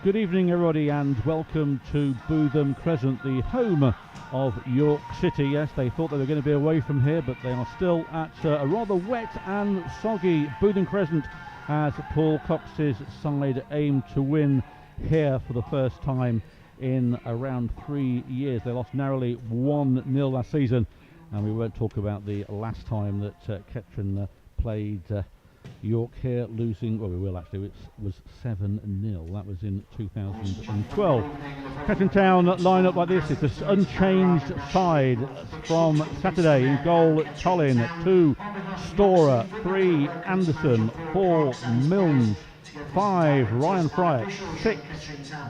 Good evening, everybody, and welcome to Bootham Crescent, the home of York City. Yes, they thought they were going to be away from here, but they are still at a rather wet and soggy Bootham Crescent as Paul Cox's side aim to win here for the first time in around 3 years. They lost narrowly 1-0 last season, and we won't talk about the last time that Kettering played York here, losing, well, we will actually, it was 7-0. That was in 2012. Kettering Town line up like this. It's an unchanged side from Saturday. In goal, Colin. 2, Storer. 3, Anderson. 4, Milnes. 5, Ryan Fryatt. 6,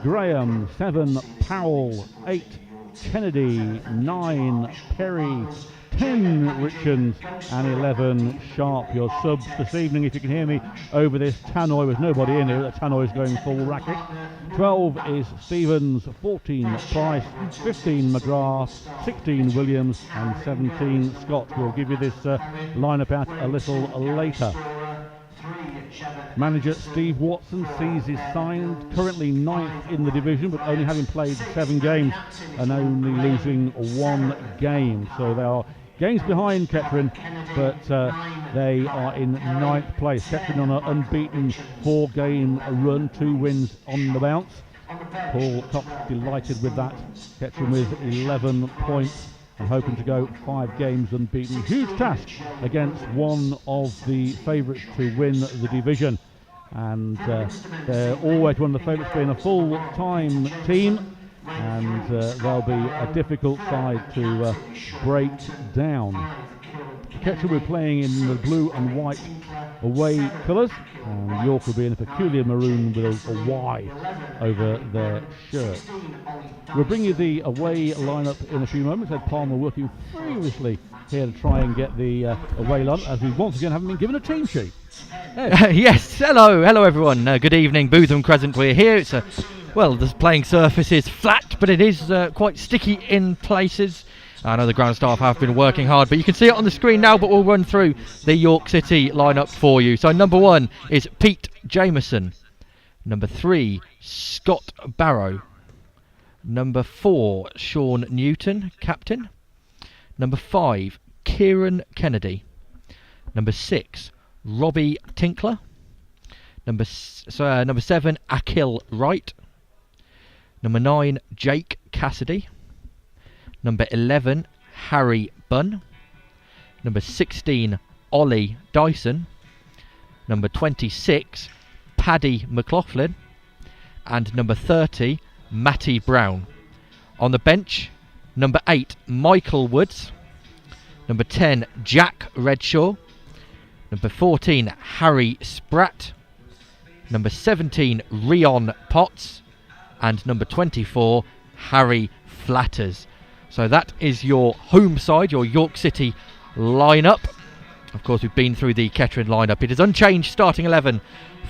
Graham. 7, Powell. 8, Kennedy. 9, Perry. 10, Richards, and 11, Sharp. Your subs this evening, if you can hear me over this tannoy with nobody in here. The tannoy is going full racket. 12 is Stevens, 14 Price, 15 McGrath, 16 Williams, and 17 Scott. We'll give you this lineup out a little later. Manager Steve Watson sees his side currently 9th in the division, but only having played 7 games and only losing 1 game. So they are games behind Kettering, but they are in 9th place. Kettering on an unbeaten 4-game run, 2 wins on the bounce. Paul Cox delighted with that. Kettering with 11 points and hoping to go 5 games unbeaten. Huge task against one of the favourites to win the division. And they're always one of the favourites being a full-time team. And they'll be a difficult side to break down. Kettering will be playing in the blue and white away colours, and York will be in a peculiar maroon with a Y over their shirt. We'll bring you the away lineup in a few moments. Ed Palmer working furiously here to try and get the away lineup, as we once again haven't been given a team sheet. Yes, hello everyone. Good evening, Bootham Crescent. We're here. It's well, the playing surface is flat, but it is quite sticky in places. I know the ground staff have been working hard, but you can see it on the screen now, but we'll run through the York City lineup for you. So number 1 is Pete Jameson. Number 3, Scott Barrow. Number 4, Sean Newton, captain. Number 5, Kieran Kennedy. Number 6, Robbie Tinkler. Number 7, Akil Wright. Number 9, Jake Cassidy. Number 11, Harry Bunn. Number 16, Ollie Dyson. Number 26, Paddy McLaughlin. And number 30, Matty Brown. On the bench, number 8, Michael Woods. Number 10, Jack Redshaw. Number 14, Harry Spratt. Number 17, Rion Potts. And number 24, Harry Flatters. So that is your home side, your York City lineup. Of course, we've been through the Kettering lineup. It is unchanged starting 11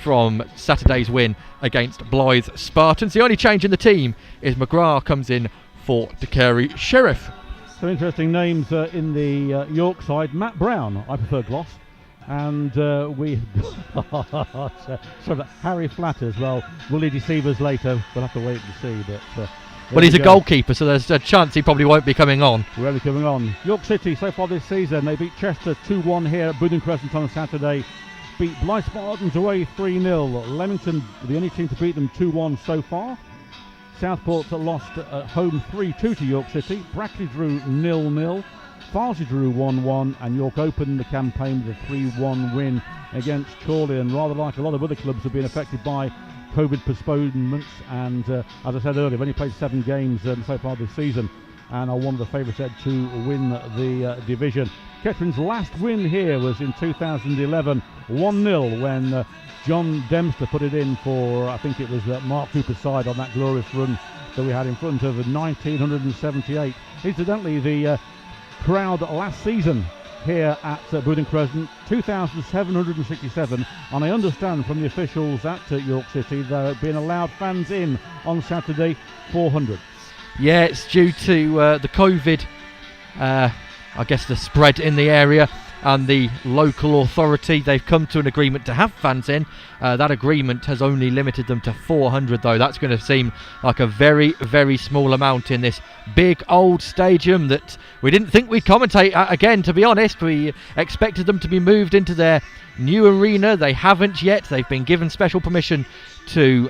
from Saturday's win against Blythe Spartans. The only change in the team is McGrath comes in for the Carey Sheriff. Some interesting names in the York side. Matt Brown, I prefer Gloss. And we sorry, Harry Flatters. Well, will he deceive us later? We'll have to wait and see. But he's a goalkeeper, so there's a chance he probably won't be coming on. Won't be coming on. York City so far this season, they beat Chester 2-1 here at Bootham Crescent on a Saturday. Beat Blythe Spartans away 3-0. Leamington, the only team to beat them 2-1 so far. Southport lost at home 3-2 to York City. Brackley drew 0-0. Farsley drew 1-1, and York opened the campaign with a 3-1 win against Chorley. And rather like a lot of other clubs have been affected by COVID postponements, and as I said earlier, they've only played 7 games so far this season, and are one of the favourites to win the division. Kettering's last win here was in 2011, 1-0, when John Dempster put it in for, I think it was Mark Cooper's side on that glorious run that we had in front of 1978. Incidentally, the crowd last season here at Bootham Crescent, 2,767, and I understand from the officials at York City they're being allowed fans in on Saturday, 400. Yeah, it's due to the COVID, I guess the spread in the area. and the local authority. They've come to an agreement to have fans in. That agreement has only limited them to 400 though. That's going to seem like a very, very small amount in this big old stadium that we didn't think we'd commentate at again, to be honest. We expected them to be moved into their new arena. They haven't yet. They've been given special permission to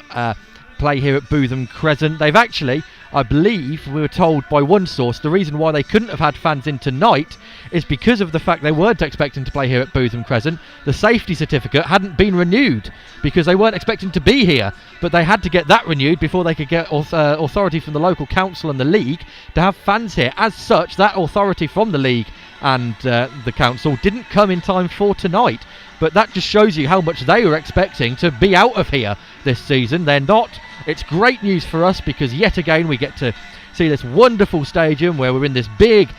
play here at Bootham Crescent. They've actually, I believe, we were told by one source, the reason why they couldn't have had fans in tonight is because of the fact they weren't expecting to play here at Bootham Crescent. The safety certificate hadn't been renewed because they weren't expecting to be here, but they had to get that renewed before they could get authority from the local council and the league to have fans here. As such, that authority from the league and the council didn't come in time for tonight, but that just shows you how much they were expecting to be out of here this season. They're not. It's great news for us because yet again we get to see this wonderful stadium where we're in this big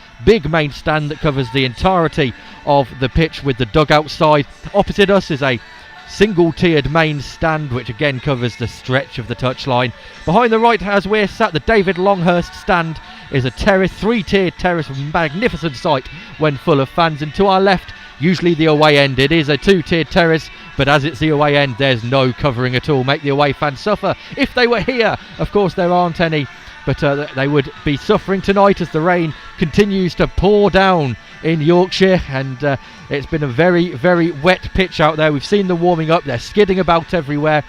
main stand that covers the entirety of the pitch with the dugout side. Opposite us is a single tiered main stand which again covers the stretch of the touchline. Behind the right, as we're sat, the David Longhurst stand is a terrace, 3-tiered terrace, a magnificent sight when full of fans, and to our left, usually the away end, it is a 2-tiered terrace, but as it's the away end there's no covering at all. Make the away fans suffer. If they were here, of course there aren't any, but they would be suffering tonight as the rain continues to pour down in Yorkshire, and it's been a very, very wet pitch out there. We've seen them warming up, they're skidding about everywhere,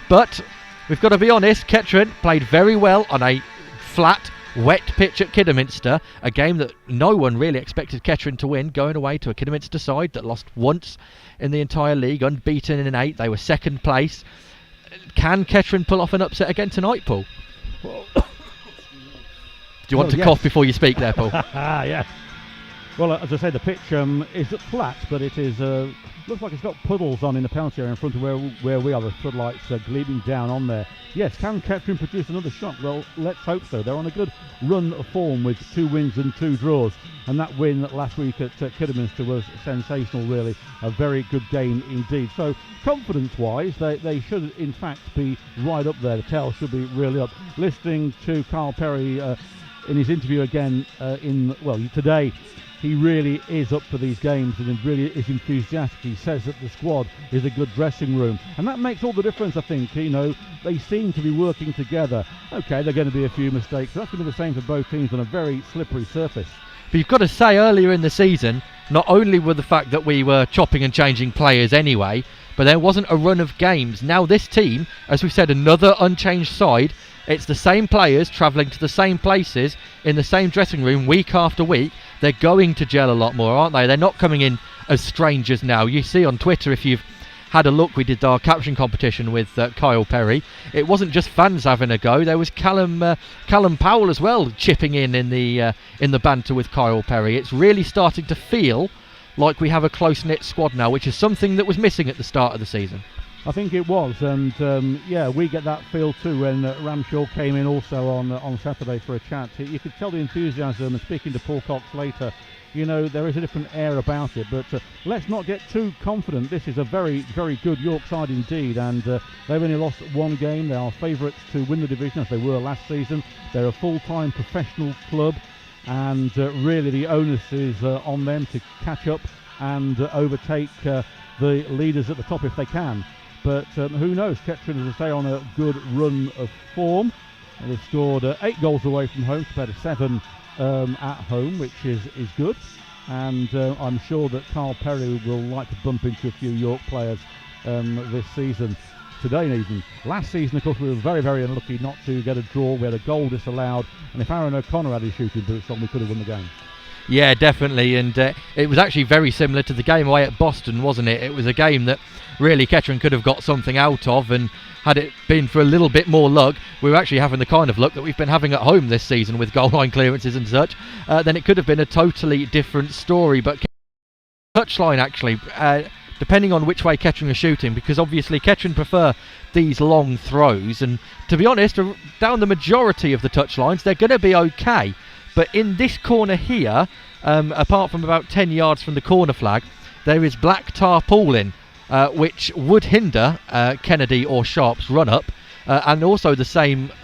but we've got to be honest, Kettering played very well on a flat, wet pitch at Kidderminster, a game that no one really expected Kettering to win, going away to a Kidderminster side that lost once in the entire league, unbeaten in 8. They were second place. Can Kettering pull off an upset again tonight, Paul? Well, do you want to cough before you speak there, Paul? Yes. Well, as I say, the pitch is flat, but it is looks like it's got puddles on in the penalty area in front of where we are. The floodlights gleaming down on there. Yes, can Kettering produce another shot? Well, let's hope so. They're on a good run of form with 2 wins and 2 draws, and that win last week at Kidderminster was sensational, really. A very good game indeed. So confidence-wise, they should in fact be right up there. The tail should be really up. Listening to Carl Perry in his interview again today, he really is up for these games and really is enthusiastic. He says that the squad is a good dressing room, and that makes all the difference, I think. You know, they seem to be working together. Okay, there are going to be a few mistakes, but that's going to be the same for both teams on a very slippery surface. But you've got to say, earlier in the season, not only were the fact that we were chopping and changing players anyway, but there wasn't a run of games. Now this team, as we've said, another unchanged side. It's the same players travelling to the same places in the same dressing room week after week. They're going to gel a lot more, aren't they? They're not coming in as strangers now. You see on Twitter, if you've had a look, we did our caption competition with Kyle Perry. It wasn't just fans having a go. There was Callum Powell as well chipping in the banter with Kyle Perry. It's really starting to feel like we have a close-knit squad now, which is something that was missing at the start of the season. I think it was, and we get that feel too when Ramshaw came in also on Saturday for a chat. You could tell the enthusiasm, and speaking to Paul Cox later, you know, there is a different air about it, but let's not get too confident. This is a very, very good York side indeed, and they've only lost 1 game. They are favourites to win the division, as they were last season. They're a full-time professional club, and really the onus is on them to catch up and overtake the leaders at the top if they can. But who knows? Kettering, as I say, on a good run of form. They've scored 8 goals away from home compared to 7 at home, which is good. And I'm sure that Carl Perry will like to bump into a few York players this season. Today even. Last season, of course, we were very, very unlucky not to get a draw. We had a goal disallowed. And if Aaron O'Connor had his shooting boots on, we could have won the game. Yeah, definitely, and it was actually very similar to the game away at Boston, wasn't it? It was a game that really Kettering could have got something out of, and had it been for a little bit more luck, we were actually having the kind of luck that we've been having at home this season with goal line clearances and such, then it could have been a totally different story. But touchline, actually, depending on which way Kettering are shooting, because obviously Kettering prefer these long throws, and to be honest, down the majority of the touchlines, they're going to be okay. But in this corner here, apart from about 10 yards from the corner flag, there is black tarpaulin, which would hinder Kennedy or Sharp's run up, and also in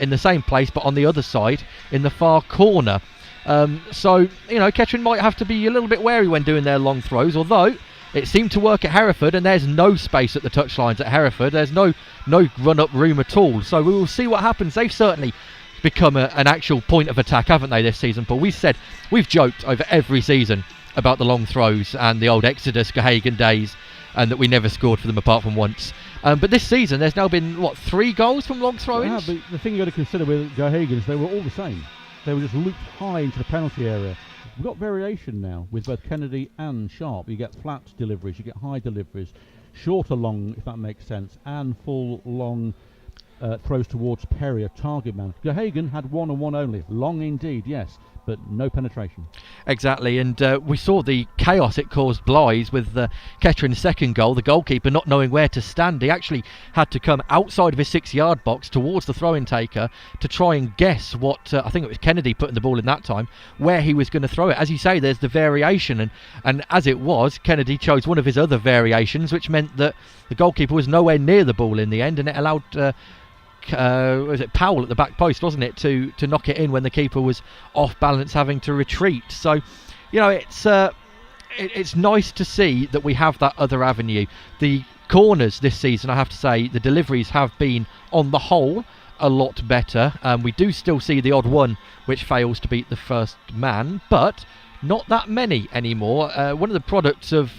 the same place, but on the other side, in the far corner. So, you know, Kettering might have to be a little bit wary when doing their long throws, although it seemed to work at Hereford, and there's no space at the touchlines at Hereford. There's no run-up room at all. So we will see what happens. They've certainly become an actual point of attack, haven't they, this season, Paul? We've joked over every season about the long throws and the old Exodus Gahagan days, and that we never scored for them apart from once. But this season, there's now been, 3 goals from long throw-ins? Yeah, but the thing you've got to consider with Gahagan is they were all the same. They were just looped high into the penalty area. We've got variation now with both Kennedy and Sharp. You get flat deliveries, you get high deliveries, shorter long, if that makes sense, and full long throws towards Perry, a target man. Gahagan had 1 and 1 only. Long indeed, yes, but no penetration. Exactly, and we saw the chaos it caused Blythe with Kettering's second goal. The goalkeeper not knowing where to stand. He actually had to come outside of his 6-yard box towards the throw-in taker to try and guess what, I think it was Kennedy putting the ball in that time, where he was going to throw it. As you say, there's the variation, and as it was, Kennedy chose one of his other variations, which meant that the goalkeeper was nowhere near the ball in the end, and it allowed was it Powell at the back post, wasn't it, to knock it in when the keeper was off balance, having to retreat. So, you know, it's nice to see that we have that other avenue. The corners this season, I have to say, the deliveries have been on the whole a lot better. We do still see the odd one which fails to beat the first man, but not that many anymore. One of the products of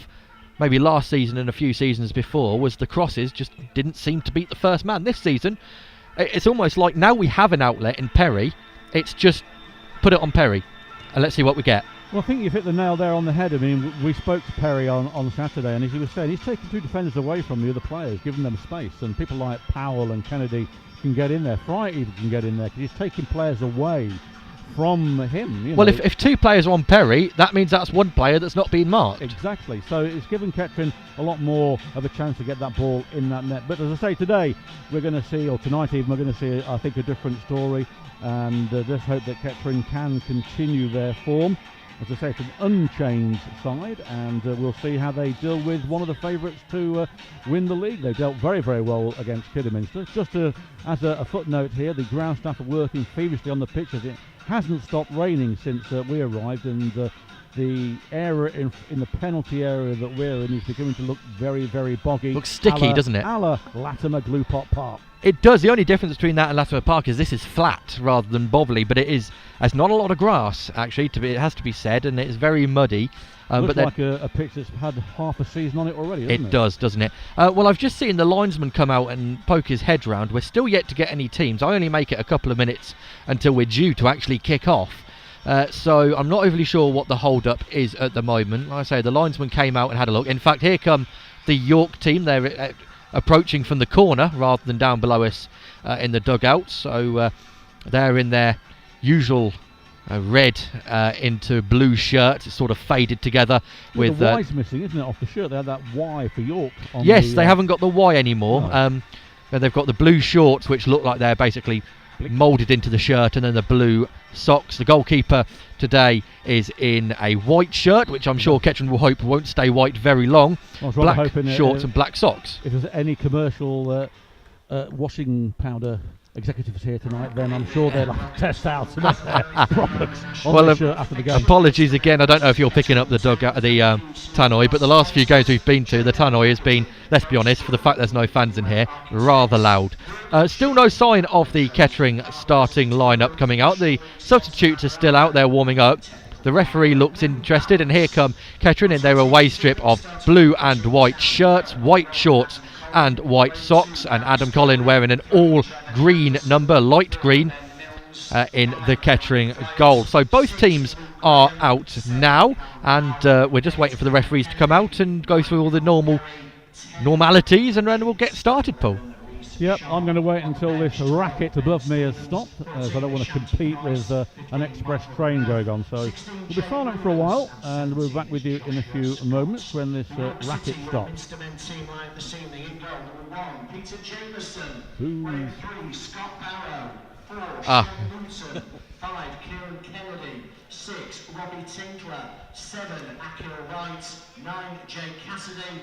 maybe last season and a few seasons before was the crosses just didn't seem to beat the first man. This season, it's almost like now we have an outlet in Perry, it's just put it on Perry and let's see what we get. Well, I think you've hit the nail there on the head. I mean, we spoke to Perry on Saturday, and as he was saying, he's taking 2 defenders away from the other players, giving them space, and people like Powell and Kennedy can get in there. Fry even can get in there because he's taking players away from him. Well, if 2 players are on Perry, that means that's 1 player that's not being marked. Exactly. So it's given Kettering a lot more of a chance to get that ball in that net. But as I say, today we're going to see, or tonight even, we're going to see, I think, a different story. And just hope that Kettering can continue their form. As I say, it's an unchanged side, and we'll see how they deal with one of the favourites to win the league. They dealt very, very well against Kidderminster. Just as a footnote here, the ground staff are working feverishly on the pitch as it hasn't stopped raining since we arrived, and the area in the penalty area that we're in is beginning to look very, very boggy. Looks sticky, doesn't it? A la Latimer Glue Pot Park. It does. The only difference between that and Latimer Park is this is flat rather than bobbly, but it's not a lot of grass, actually, it has to be said, and it's very muddy. Looks like a pitch that's had half a season on it already, doesn't it? It does, doesn't it? Well, I've just seen the linesman come out and poke his head round. We're still yet to get any teams. I only make it a couple of minutes until we're due to actually kick off. So I'm not overly sure what the hold-up is at the moment. Like I say, the linesman came out and had a look. In fact, here come the York team. They're approaching from the corner rather than down below us in the dugout. So they're in their usual red into blue shirt. It's sort of faded together with the Y's missing, isn't it, off the shirt? They had that Y for York on yes, they haven't got the Y anymore. No. They've got the blue shorts, which look like they're basically moulded into the shirt, and then the blue socks. The goalkeeper today is in a white shirt, which I'm sure Kettering will hope won't stay white very long. Black shorts and black socks. If there's any commercial washing powder executives here tonight, then I'm sure they'll test out some of their products on the shirt after the game. Apologies again, I don't know if you're picking up the tannoy, but the last few games we've been to, the tannoy has been, let's be honest, for the fact there's no fans in here, rather loud. Still no sign of the Kettering starting lineup coming out. The substitutes are still out there warming up. The referee looks interested, and here come Kettering in their away strip of blue and white shirts, white shorts and white socks, and Adam Collin wearing an all green number, light green, in the Kettering goal. So both teams are out now, and we're just waiting for the referees to come out and go through all the normalities, and then we'll get started, Paul. Yep, I'm going to wait until this racket above me has stopped, as I don't want to compete with an express train going on. So we'll be silent for a while, and we'll be back with you in a few moments when this racket stops. Peter Jameson, 3, Scott Barrow, 4, Newton, 5, Kieran Kennedy, 6, Robbie Tinkler, 7, Akira Wright, 9, Jay Cassidy,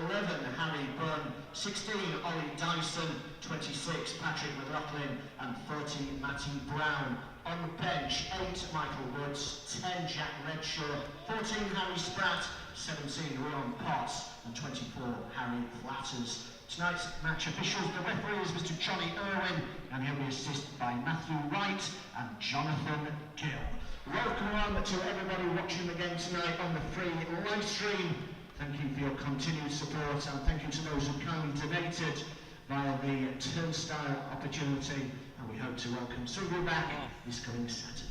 11, Harry Bunn, 16, Ollie Dyson, 26, Patrick McLaughlin, and 30, Matty Brown. On the bench, 8 Michael Woods, 10 Jack Redshaw, 14 Harry Spratt, 17 Ron Potts, and 24 Harry Flatters. Tonight's match officials, the referee is Mr. Johnny Irwin, and he'll be assisted by Matthew Wright and Jonathan Gill. Welcome on to everybody watching the game tonight on the free live stream. Thank you for your continued support, and thank you to those who kindly donated via the turnstile opportunity, and we hope to welcome some of you back this coming Saturday.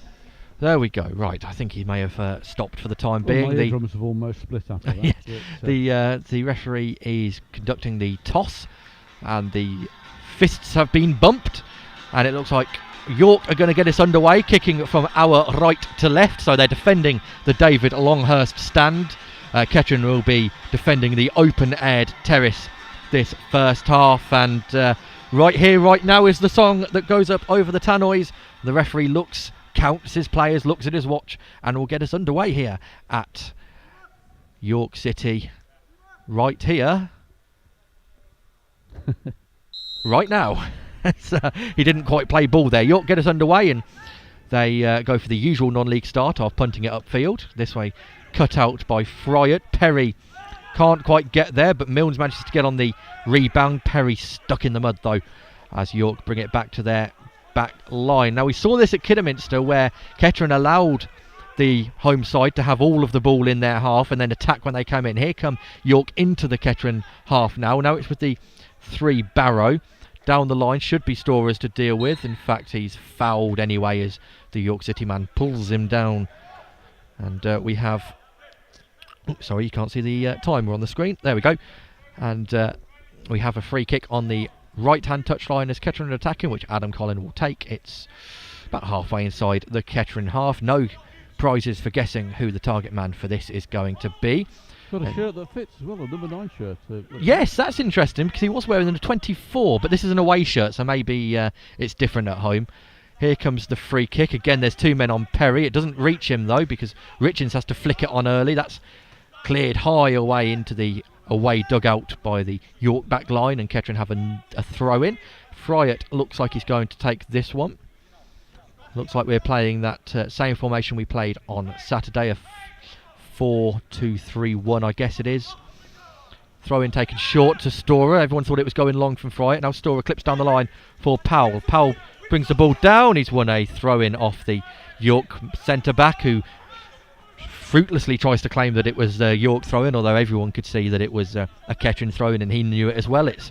There we go. Right, I think he may have stopped for the time being. My eardrums have almost split after that. Yes, the referee is conducting the toss, and the fists have been bumped, and it looks like York are going to get us underway, kicking from our right to left, so they're defending the David Longhurst stand. Kettering will be defending the open-aired terrace this first half, and right here, right now is the song that goes up over the tannoys. The referee looks, counts his players, looks at his watch, and will get us underway here at York City. Right here. Right now. He didn't quite play ball there. York get us underway, and they go for the usual non-league start of punting it upfield. This way, cut out by Fryatt. Perry can't quite get there, but Milnes manages to get on the rebound. Perry stuck in the mud, though, as York bring it back to their back line. Now, we saw this at Kidderminster, where Kettering allowed the home side to have all of the ball in their half and then attack when they come in. Here come York into the Kettering half now. Now it's with the 3 Barrow. Down the line should be Storers to deal with. In fact, he's fouled anyway as the York City man pulls him down. And we have... sorry, you can't see the timer on the screen. There we go. And we have a free kick on the right-hand touchline as Kettering attacking, which Adam Collin will take. It's about halfway inside the Kettering half. No prizes for guessing who the target man for this is going to be. Got a shirt that fits as well, a number 9 shirt. Yes, that's interesting, because he was wearing a 24, but this is an away shirt, so maybe it's different at home. Here comes the free kick. Again, there's 2 men on Perry. It doesn't reach him, though, because Richards has to flick it on early. That's cleared high away into the away dugout by the York back line, and Kettering have a throw-in. Fryatt looks like he's going to take this one. Looks like we're playing that same formation we played on Saturday, a 4-2-3-1, I guess it is. Throw-in taken short to Storer. Everyone thought it was going long from Fryatt. Now Storer clips down the line for Powell. Powell brings the ball down. He's won a throw-in off the York centre-back, who fruitlessly tries to claim that it was York throw-in, although everyone could see that it was a Kettering throw-in, and he knew it as well. It's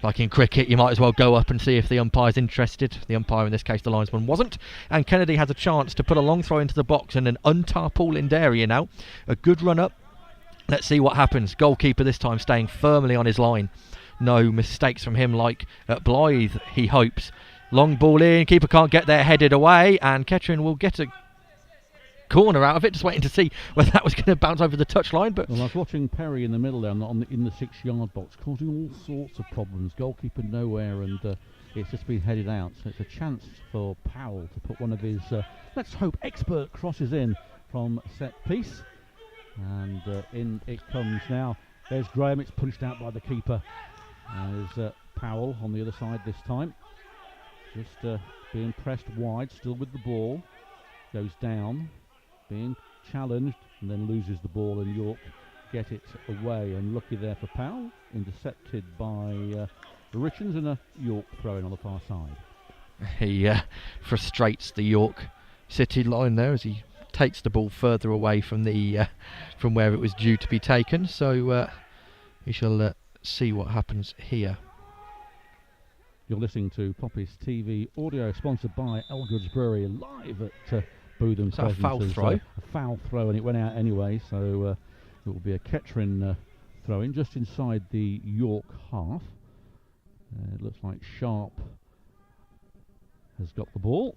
like in cricket, you might as well go up and see if the umpire's interested. The umpire, in this case the linesman, wasn't. And Kennedy has a chance to put a long throw into the box in an untarpaulin area now. A good run-up. Let's see what happens. Goalkeeper this time staying firmly on his line. No mistakes from him like at Blythe, he hopes. Long ball in, keeper can't get there, headed away, and Kettering will get a corner out of it, just waiting to see whether that was going to bounce over the touchline. But well, I was watching Perry in the middle there, in the 6-yard box, causing all sorts of problems. Goalkeeper nowhere, and it's just been headed out. So it's a chance for Powell to put one of his, let's hope, expert crosses in from set piece. And in it comes now. There's Graham. It's punched out by the keeper. There's Powell on the other side this time. Just being pressed wide, still with the ball. Goes down. Being challenged, and then loses the ball, and York get it away. And lucky there for Powell, intercepted by Richards, and a York throw-in on the far side. He frustrates the York City line there as he takes the ball further away from the from where it was due to be taken. So we shall see what happens here. You're listening to Poppy's TV audio, sponsored by Elgood's Brewery, live at Bootham Crescent. A foul throw? A foul throw, and it went out anyway, so it will be a Kettering throw-in just inside the York half. It looks like Sharp has got the ball,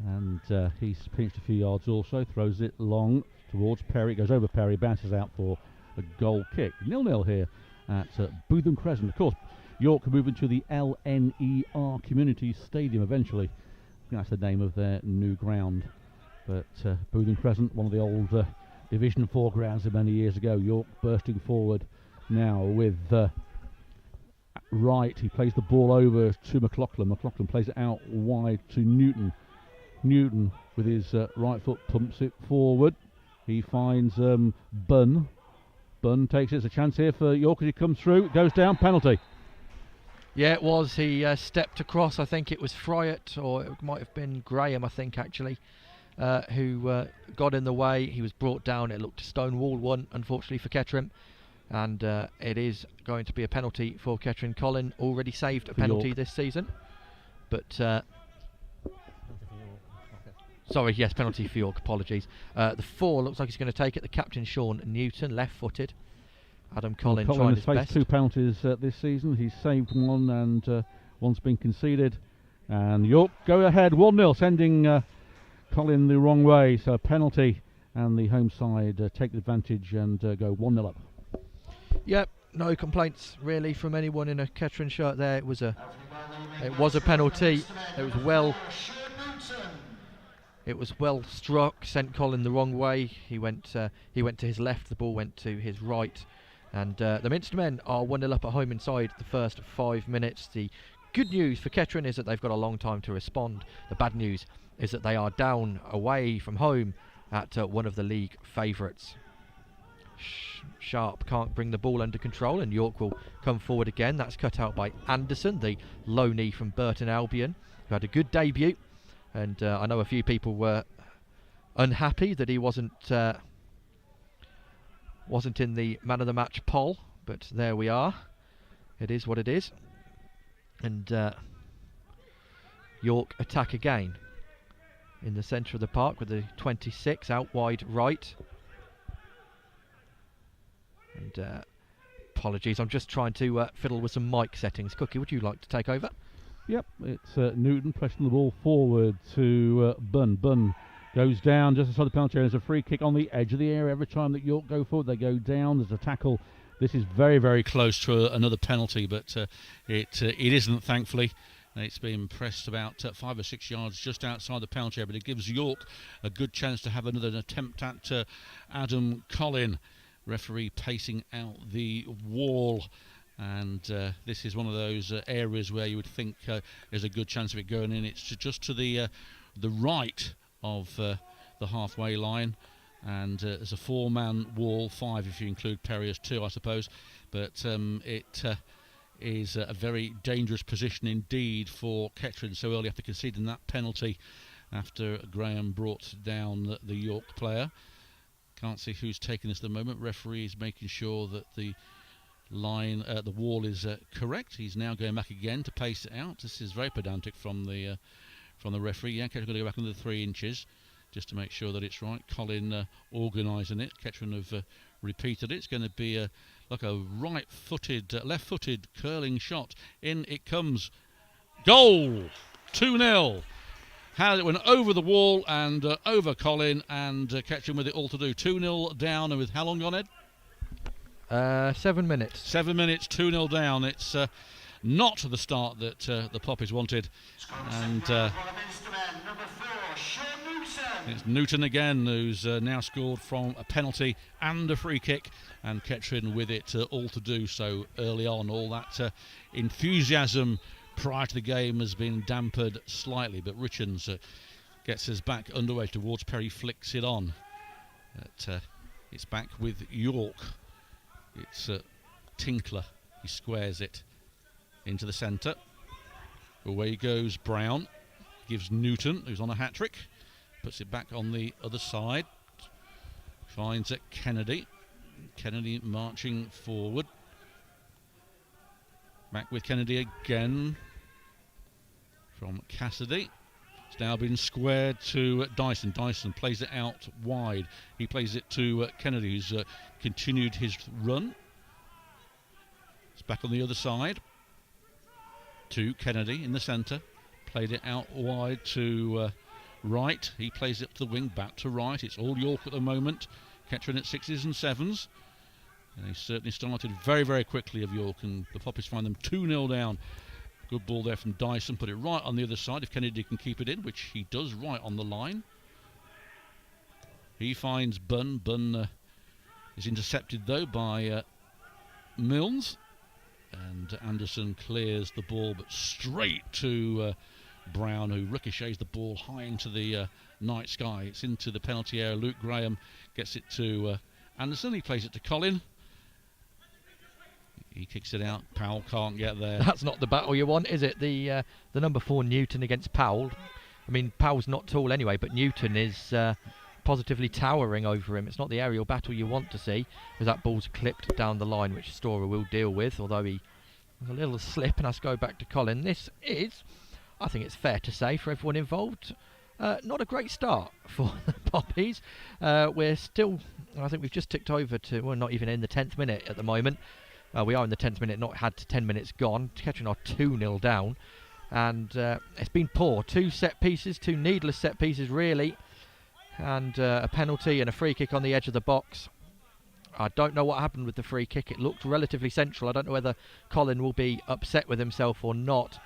and he's pinched a few yards also, throws it long towards Perry. It goes over Perry, bounces out for a goal kick. 0-0 here at Bootham Crescent. Of course, York are moving to the LNER Community Stadium eventually. That's the name of their new ground. But Bootham Crescent, one of the old Division 4 grounds of many years ago. York bursting forward now with Wright. He plays the ball over to McLaughlin. McLaughlin plays it out wide to Newton. Newton with his right foot pumps it forward. He finds Bunn. Bunn takes it as a chance here for York as he comes through. It goes down, penalty. Yeah, it was. He stepped across. I think it was Fryatt, or it might have been Graham, I think, actually, who got in the way. He was brought down. It looked a stonewall one, unfortunately, for Kettering. And it is going to be a penalty for Kettering. Colin already saved a penalty York this season. But... sorry, yes, penalty for York, apologies. The 4 looks like he's going to take it. The captain, Sean Newton, left-footed. Adam Collin trying his faced best. 2 penalties this season. He's saved one and one's been conceded. And York go ahead 1-0, sending Collin the wrong way. So a penalty, and the home side take advantage and go 1-0 up. Yep, no complaints really from anyone in a Kettering shirt there. It was a penalty. It was well struck, sent Collin the wrong way. He went to his left, the ball went to his right. And the Minster men are 1-0 up at home inside the first 5 minutes. The good news for Kettering is that they've got a long time to respond. The bad news is that they are down away from home at one of the league favourites. Sharp can't bring the ball under control, and York will come forward again. That's cut out by Anderson, the low knee from Burton Albion, who had a good debut. And I know a few people were unhappy that he wasn't in the man of the match poll, but there we are. It is what it is. And York attack again in the centre of the park with the 26 out wide right. And apologies, I'm just trying to fiddle with some mic settings. Cookie, would you like to take over? Yep, it's Newton pressing the ball forward to Bunn. Bunn goes down just inside the penalty area. There's a free kick on the edge of the area. Every time that York go forward, they go down. There's a tackle. This is very, very close to another penalty, but it isn't, thankfully. It's been pressed about 5 or 6 yards just outside the penalty area, but it gives York a good chance to have another attempt at Adam Collin. Referee pacing out the wall. And this is one of those areas where you would think there's a good chance of it going in. It's just to the right of the halfway line, and there's a 4-man wall, 5 if you include Perry as 2, I suppose. But it is a very dangerous position indeed for Kettering so early after conceding that penalty after Graham brought down the York player. Can't see who's taking this at the moment. Referee is making sure that the line, the wall is correct. He's now going back again to pace it out. This is very pedantic from the referee. Yeah, Kettering going to go back another 3 inches just to make sure that it's right. Colin organising it. Kettering have repeated it. It's going to be like a left-footed curling shot. In it comes. Goal! 2-0. It went over the wall and over Colin, and Kettering with it all to do. 2-0 down, and with how long gone, Ed? 7 minutes. 7 minutes, 2-0 down. It's not the start that the Poppies wanted. And it's Newton again, who's now scored from a penalty and a free kick. And Kettering with it all to do so early on. All that enthusiasm prior to the game has been dampered slightly. But Richards gets us back underway towards Perry, flicks it on. It's back with York. It's Tinkler. He squares it into the centre. Away goes Brown. Gives Newton, who's on a hat-trick. Puts it back on the other side. Finds it Kennedy. Kennedy marching forward. Back with Kennedy again. From Cassidy. It's now been squared to Dyson. Dyson plays it out wide. He plays it to Kennedy, who's continued his run. It's back on the other side to Kennedy in the centre. Played it out wide to right. He plays it to the wing, back to right. It's all York at the moment. Kettering at 6s and 7s. And he certainly started very, very quickly of York, and the Poppies find them 2-0 down. Good ball there from Dyson. Put it right on the other side if Kennedy can keep it in, which he does, right on the line. He finds Bunn. Bunn is intercepted though by Milnes, and Anderson clears the ball, but straight to Brown, who ricochets the ball high into the night sky. It's into the penalty area. Luke Graham gets it to Anderson. He plays it to Colin. He kicks it out. Powell can't get there. That's not the battle you want, is it? The number 4 Newton against Powell. I mean, Powell's not tall anyway, but Newton is positively towering over him. It's not the aerial battle you want to see, as that ball's clipped down the line, which Storer will deal with, although he has a little slip and has to go back to Colin. This is, I think it's fair to say, for everyone involved, not a great start for the Poppies. We're still, I think we've just ticked over to, well, not even in the 10th minute at the moment. We are in the 10th minute, not had 10 minutes gone. Kettering are 2-0 down. And it's been poor. 2 set pieces, 2 needless set pieces, really. And a penalty and a free kick on the edge of the box. I don't know what happened with the free kick. It looked relatively central. I don't know whether Colin will be upset with himself or not.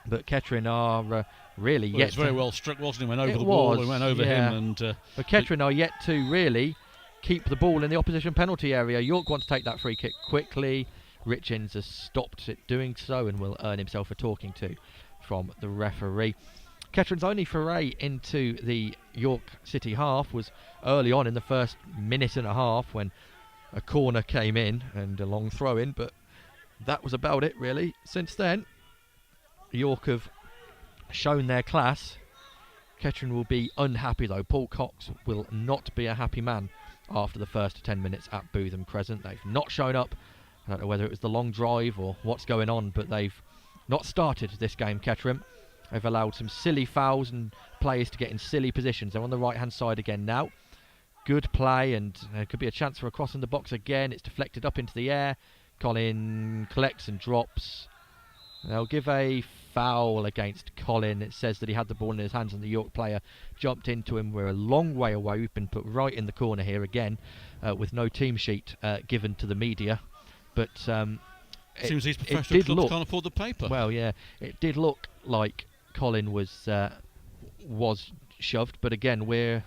But Kettering are really yet. It was very well struck, wasn't it? Went over the ball, it went over him. And but Kettering are yet to really keep the ball in the opposition penalty area. York want to take that free kick quickly. Richins has stopped it doing so and will earn himself a talking to from the referee. Kettering's only foray into the York City half was early on in the first minute and a half when a corner came in and a long throw in, but that was about it really. Since then, York have shown their class. Kettering will be unhappy though. Paul Cox will not be a happy man after the first 10 minutes at Bootham Crescent. They've not shown up. I don't know whether it was the long drive or what's going on, but they've not started this game, Kettering. They've allowed some silly fouls and players to get in silly positions. They're on the right-hand side again now. Good play, and there could be a chance for a cross in the box again. It's deflected up into the air. Colin collects and drops. They'll give a foul against Colin. It says that he had the ball in his hands and the York player jumped into him. We're a long way away. We've been put right in the corner here again with no team sheet given to the media. But seems these professional clubs can't afford the paper. Well, yeah, it did look like Colin was shoved, but again, we're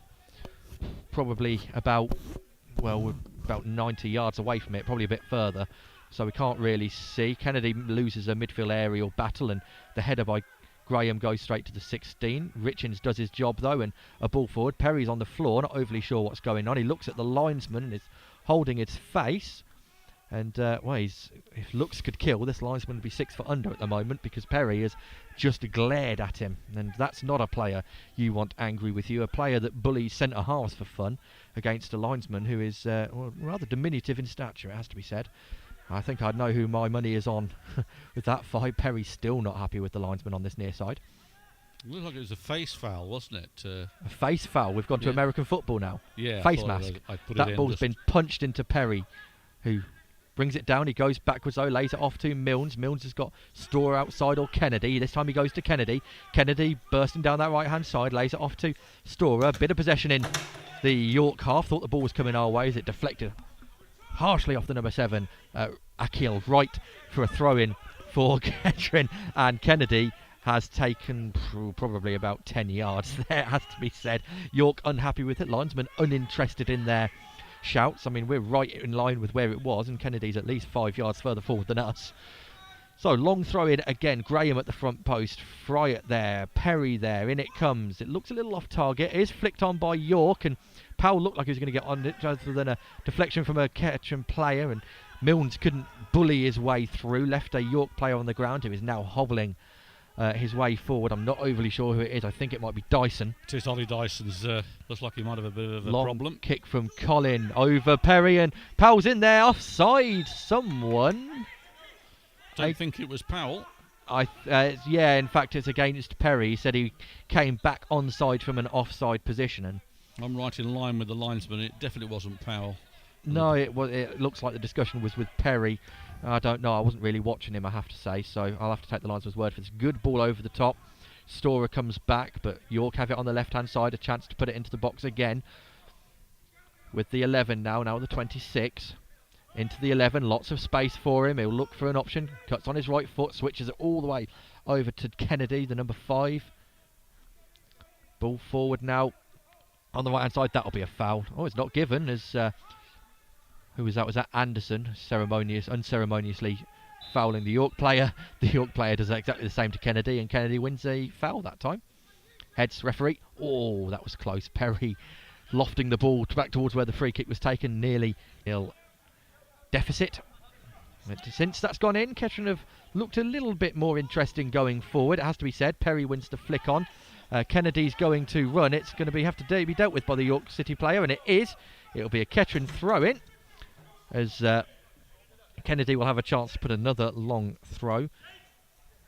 probably about 90 yards away from it, probably a bit further, so we can't really see. Kennedy loses a midfield aerial battle, and the header by Graham goes straight to the 16. Richins does his job though, and a ball forward. Perry's on the floor, not overly sure what's going on. He looks at the linesman and is holding his face. And if looks could kill, this linesman would be 6 foot under at the moment, because Perry has just glared at him, and that's not a player you want angry with you. A player that bullies centre halves for fun against a linesman who is rather diminutive in stature, it has to be said. I think I'd know who my money is on with that fight. Perry's still not happy with the linesman on this near side. It looked like it was a face foul, wasn't it? A face foul. We've gone to American football now. Yeah, face mask. That ball's been punched into Perry, who brings it down. He goes backwards though, lays it off to Milnes. Milnes has got Storer outside, or Kennedy. This time he goes to Kennedy. Kennedy bursting down that right hand side, lays it off to Storer. Bit of possession in the York half. Thought the ball was coming our way as it deflected harshly off the number 7 Akil Wright for a throw in for Kettering, and Kennedy has taken probably about 10 yards there, has to be said. York unhappy with it, linesman uninterested in their shouts. I mean, we're right in line with where it was, and Kennedy's at least 5 yards further forward than us. So long throw in again. Graham at the front post, Fryatt there, Perry there, in it comes. It looks a little off target. It is flicked on by York, and Powell looked like he was going to get on it rather than a deflection from a Kettering player, and Milnes couldn't bully his way through. Left a York player on the ground who is now hobbling his way forward. I'm not overly sure who it is. I think it might be Dyson. It is Ollie Dyson's. Looks like he might have a bit of a long problem. Kick from Colin over Perry, and Powell's in there offside someone. Don't think it was Powell. Yeah, in fact it's against Perry. He said he came back onside from an offside position, and I'm right in line with the linesman. It definitely wasn't Powell. No, it looks like the discussion was with Perry. I don't know. I wasn't really watching him, I have to say, so I'll have to take the linesman's word for this. Good ball over the top. Storer comes back, but York have it on the left-hand side. A chance to put it into the box again. With the 11 now the 26. Into the 11, lots of space for him. He'll look for an option. Cuts on his right foot, switches it all the way over to Kennedy, the number 5. Ball forward now on the right-hand side. That'll be a foul. Oh, it's not given as... who was that? Was that Anderson? Unceremoniously fouling the York player. The York player does exactly the same to Kennedy, and Kennedy wins a foul that time. Heads referee. Oh, that was close. Perry lofting the ball back towards where the free kick was taken. Nearly nil deficit. But since that's gone in, Kettering have looked a little bit more interesting going forward. It has to be said. Perry wins the flick on. Kennedy's going to run. It's going to have to be dealt with by the York City player, and it is. It'll be a Kettering throw-in, as Kennedy will have a chance to put another long throw.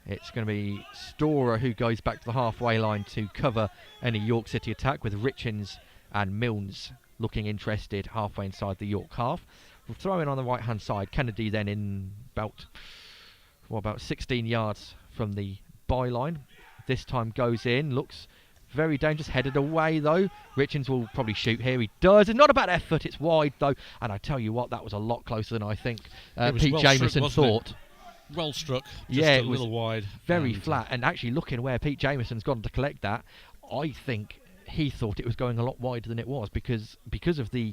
It's going to be Storer who goes back to the halfway line to cover any York City attack, with Richins and Milnes looking interested halfway inside the York half. We'll throw in on the right-hand side. Kennedy then in about 16 yards from the byline. This time goes in, looks very dangerous, headed away though. Richins will probably shoot here. He does. It's not a bad effort. It's wide though. And I tell you what, that was a lot closer than I think Pete Jameson thought. Well struck. Just yeah, a little wide. Very flat. And actually looking where Pete Jameson's gone to collect that, I think he thought it was going a lot wider than it was, because of the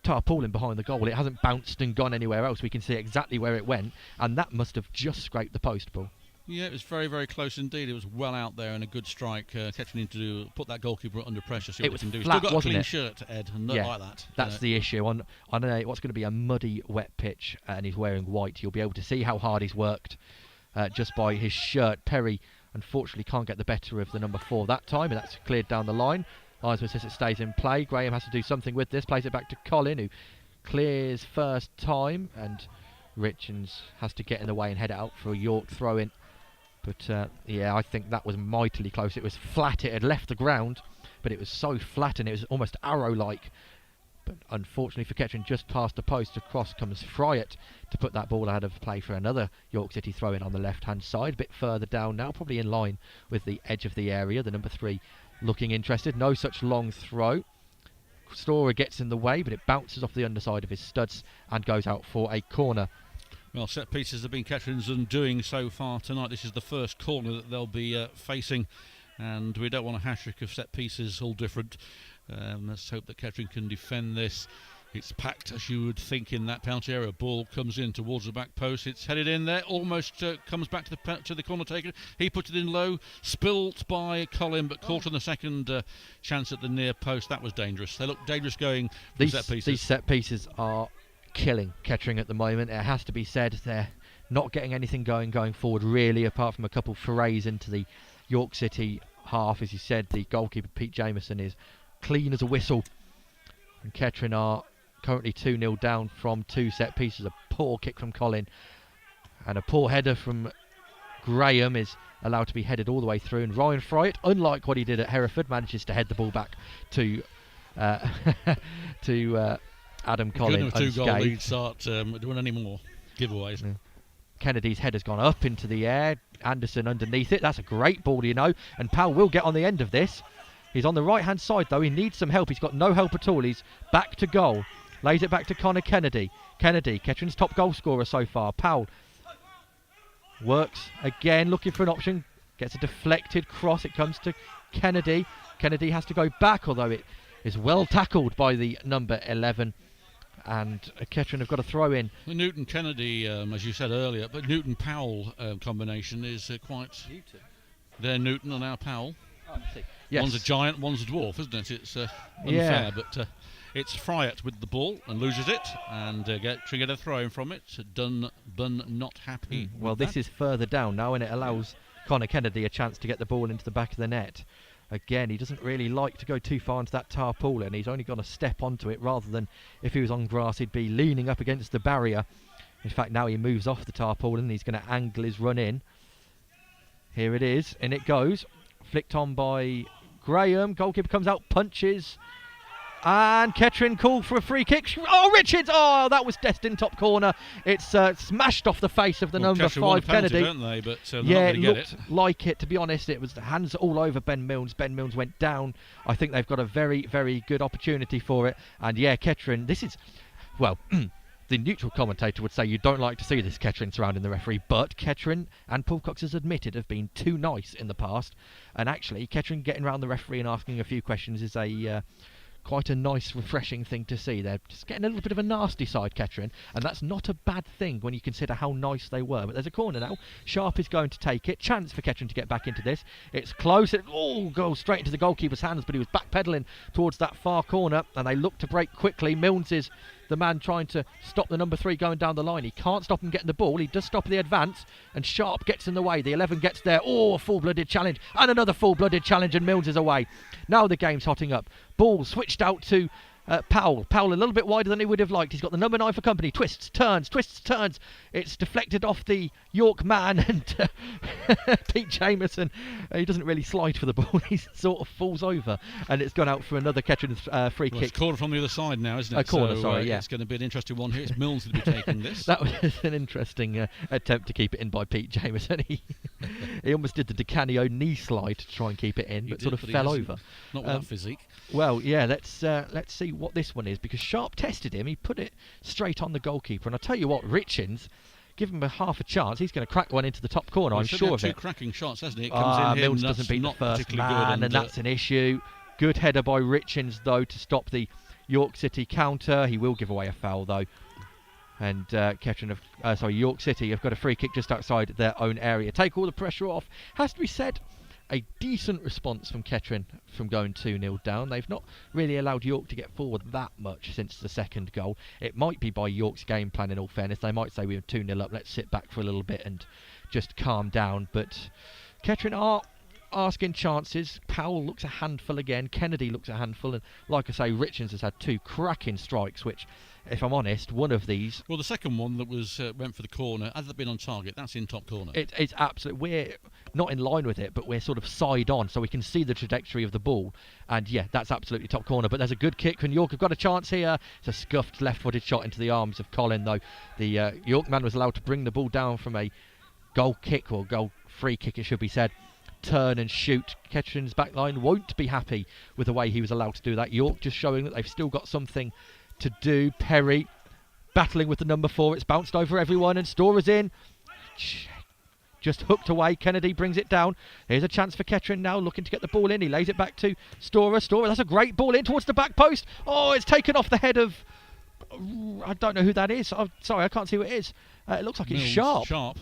tarpaulin behind the goal. It hasn't bounced and gone anywhere else. We can see exactly where it went, and that must have just scraped the post, Paul. Yeah, it was very, very close indeed. It was well out there and a good strike. Kettering to put that goalkeeper under pressure. See what was he can do. Flat, Still got a clean it? shirt, Ed, and not like that. That's the issue. On what's going to be a muddy, wet pitch, and he's wearing white, you'll be able to see how hard he's worked just by his shirt. Perry, unfortunately, can't get the better of the number 4 that time, and that's cleared down the line. Linesman says it stays in play. Graham has to do something with this. Plays it back to Colin, who clears first time, and Richins has to get in the way and head it out for a York throw-in. But yeah, I think that was mightily close. It was flat. It had left the ground, but it was so flat and it was almost arrow-like. But unfortunately for Kettering, just past the post, across comes Fryatt to put that ball out of play for another York City throw-in on the left-hand side. A bit further down now, probably in line with the edge of the area. The number 3 looking interested. No such long throw. Storer gets in the way, but it bounces off the underside of his studs and goes out for a corner. Well, set pieces have been Kettering's undoing so far tonight. This is the first corner that they'll be facing, and we don't want a hat-trick of set pieces, all different. Let's hope that Kettering can defend this. It's packed, as you would think, in that penalty area. Ball comes in towards the back post. It's headed in there, almost comes back to the corner taker. He put it in low, spilt by Colin, but caught on the second chance at the near post. That was dangerous. They look dangerous going for set pieces. These set pieces are killing Kettering at the moment. It has to be said, they're not getting anything going forward really, apart from a couple forays into the York City half. As you said, the goalkeeper Pete Jameson is clean as a whistle, and Kettering are currently 2-0 down from 2 set pieces. A poor kick from Colin and a poor header from Graham is allowed to be headed all the way through, and Ryan Fryatt, unlike what he did at Hereford, manages to head the ball back to Adam Collin unscathed. 2-goal lead, start doing any more giveaways. Yeah. Kennedy's head has gone up into the air. Anderson underneath it. That's a great ball, you know, and Powell will get on the end of this. He's on the right-hand side, though. He needs some help. He's got no help at all. He's back to goal. Lays it back to Connor Kennedy. Kennedy, Kettering's top goal scorer so far. Powell works again, looking for an option. Gets a deflected cross. It comes to Kennedy. Kennedy has to go back, although it is well tackled by the number 11. And Kettering have got a throw in. The Newton Kennedy, as you said earlier, but Newton Powell combination is quite. Newton. They're Newton and our Powell. Oh, I see. Yes. One's a giant, one's a dwarf, isn't it? It's unfair, but it's Fryatt with the ball and loses it, and get a throw in from it. Bun not happy. Well, this is further down now, and it allows Connor Kennedy a chance to get the ball into the back of the net. Again, he doesn't really like to go too far into that tarpaulin. He's only got to step onto it, rather than if he was on grass, he'd be leaning up against the barrier. In fact, now he moves off the tarpaulin. He's going to angle his run in. Here it is, and it goes. Flicked on by Graham. Goalkeeper comes out, punches. And Kettering called for a free kick. Oh, Richards! Oh, that was destined top corner. It's smashed off the face of the number 5 Kennedy. Don't they? But yeah, it looked like it. To be honest, it was the hands all over Ben Milnes. Ben Milnes went down. I think they've got a very, very good opportunity for it. And yeah, Kettering. This is, well, the neutral commentator would say you don't like to see this Kettering surrounding the referee, but Kettering, and Paul Cox has admitted, have been too nice in the past. And actually, Kettering getting around the referee and asking a few questions is a quite a nice, refreshing thing to see. They're just getting a little bit of a nasty side, Kettering, and that's not a bad thing when you consider how nice they were. But there's a corner now. Sharp is going to take it. Chance for Kettering to get back into this. It's close. Goes straight into the goalkeeper's hands, but he was backpedaling towards that far corner, and they look to break quickly. Milnes is the man trying to stop the number 3 going down the line. He can't stop him getting the ball. He does stop the advance, and Sharp gets in the way. The 11 gets there. A full-blooded challenge, and another full-blooded challenge, and Milnes is away. Now the game's hotting up. Ball switched out to Powell. Powell a little bit wider than he would have liked. He's got the number 9 for company. Twists, turns. It's deflected off the York man, and Pete Jameson, he doesn't really slide for the ball. He sort of falls over, and it's gone out for another Kettering free kick. It's corner from the other side now, isn't it? A corner, sorry, yeah. It's going to be an interesting one here. It's Milnes going to be taking this. That was an interesting attempt to keep it in by Pete Jameson. He almost did the Di Canio knee slide to try and keep it in, but sort of fell over. Not with that physique. Well, yeah, let's see what this one is, because Sharp tested him. He put it straight on the goalkeeper, and I tell you what, Richins, give him half a chance. He's going to crack one into the top corner. I'm sure of it. 2 cracking shots, hasn't he? It comes in here, Milnes doesn't beat the first man, and that's an issue. Good header by Richins, though, to stop the York City counter. He will give away a foul, though. And York City have got a free kick just outside their own area. Take all the pressure off. Has to be said, a decent response from Kettering from going 2-0 down. They've not really allowed York to get forward that much since the second goal. It might be by York's game plan, in all fairness. They might say we were 2-0 up, let's sit back for a little bit and just calm down. But Kettering are asking chances. Powell looks a handful again. Kennedy looks a handful. And like I say, Richards has had 2 cracking strikes, which, if I'm honest, one of these... Well, the second one that was went for the corner, had that been on target, that's in top corner. It's absolutely... We're not in line with it, but we're sort of side on, so we can see the trajectory of the ball. And, yeah, that's absolutely top corner. But there's a good kick, and York have got a chance here. It's a scuffed left-footed shot into the arms of Colin, though. The York man was allowed to bring the ball down from a goal kick, or goal free kick, it should be said. Turn and shoot. Kettering's back line won't be happy with the way he was allowed to do that. York just showing that they've still got something to do. Perry battling with the number 4. It's bounced over everyone, and Storer's in. Just hooked away. Kennedy brings it down. Here's a chance for Kettering now, looking to get the ball in. He lays it back to Storer. That's a great ball in towards the back post. Oh, it's taken off the head of... I don't know who that is. I'm sorry, I can't see who it is. It looks like it's Sharp. Sharp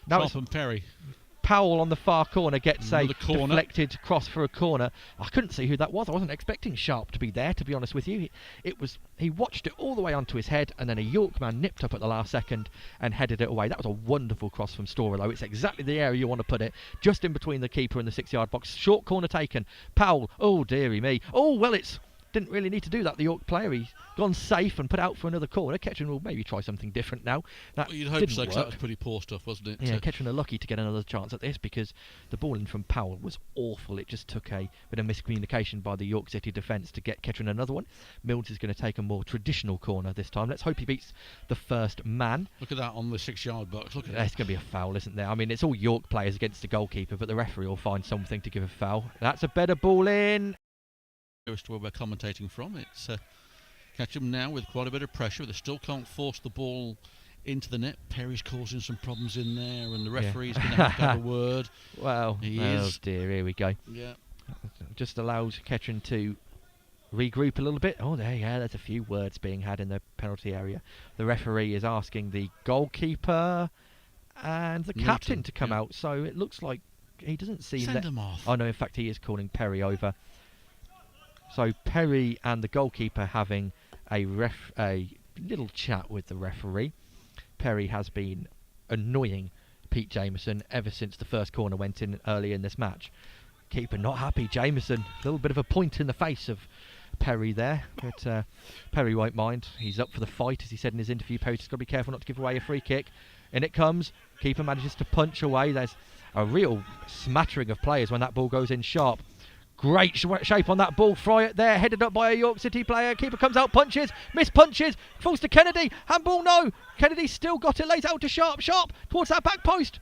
and Perry. Powell on the far corner gets a deflected cross for a corner. I couldn't see who that was. I wasn't expecting Sharp to be there, to be honest with you. He watched it all the way onto his head, and then a York man nipped up at the last second and headed it away. That was a wonderful cross from Storer, though. It's exactly the area you want to put it, just in between the keeper and the 6-yard box. Short corner taken. Powell, oh dearie me. Oh, well, didn't really need to do that, the York player. He's gone safe and put out for another corner. Kettering will maybe try something different now. That you'd hope so, because that was pretty poor stuff, wasn't it? Yeah, Kettering are lucky to get another chance at this, because the ball in from Powell was awful. It just took a bit of miscommunication by the York City defence to get Kettering another one. Milnes is going to take a more traditional corner this time. Let's hope he beats the first man. Look at that on the 6-yard box. Look at that. It's going to be a foul, isn't there? I mean, it's all York players against the goalkeeper, but the referee will find something to give a foul. That's a better ball in. As to where we're commentating from, it's Kettering now with quite a bit of pressure. They still can't force the ball into the net. Perry's causing some problems in there, and the referee's going to have a word. Well, oh dear, here we go. Yeah, just allows Kettering to regroup a little bit. Oh, there's a few words being had in the penalty area. The referee is asking the goalkeeper and the captain to come out, so it looks like he doesn't seem... Send them off. Oh no, in fact he is calling Perry over. So Perry and the goalkeeper having a little chat with the referee. Perry has been annoying Pete Jameson ever since the first corner went in early in this match. Keeper not happy. Jameson, a little bit of a point in the face of Perry there, but Perry won't mind. He's up for the fight, as he said in his interview. Perry's just got to be careful not to give away a free kick. In it comes. Keeper manages to punch away. There's a real smattering of players when that ball goes in sharp. Great shape on that ball. Fry it there, headed up by a York City player. Keeper comes out, punches, miss punches, falls to Kennedy. Handball, no. Kennedy still got it, lays out to Sharp. Sharp towards that back post.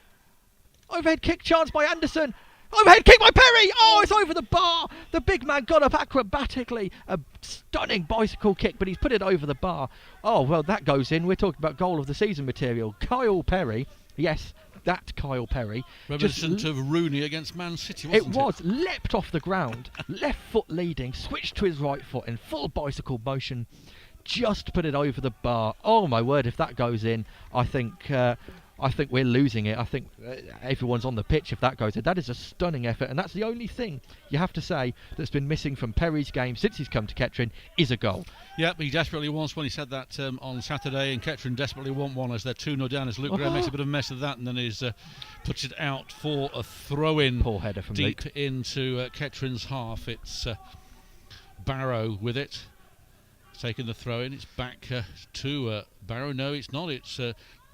Overhead kick chance by Anderson. Overhead kick by Perry. Oh, it's over the bar. The big man got up acrobatically. A stunning bicycle kick, but he's put it over the bar. Oh, well, that goes in. We're talking about goal of the season material. Kyle Perry, yes, that Kyle Perry. Reminiscent of Rooney against Man City, wasn't it? It was. Leapt off the ground, left foot leading, switched to his right foot in full bicycle motion, just put it over the bar. Oh my word, if that goes in, I think we're losing it. I think everyone's on the pitch if that goes in. That is a stunning effort, and that's the only thing you have to say that's been missing from Perry's game since he's come to Kettering is a goal. Yep, he desperately wants one. He said that on Saturday, and Kettering desperately want one as they're 2-0 down, as Luke Graham makes a bit of a mess of that, and then puts it out for a throw-in. Poor header from deep Luke. Into Kettering's half. It's Barrow with it. Taking the throw-in. It's back to Barrow. No, it's not. It's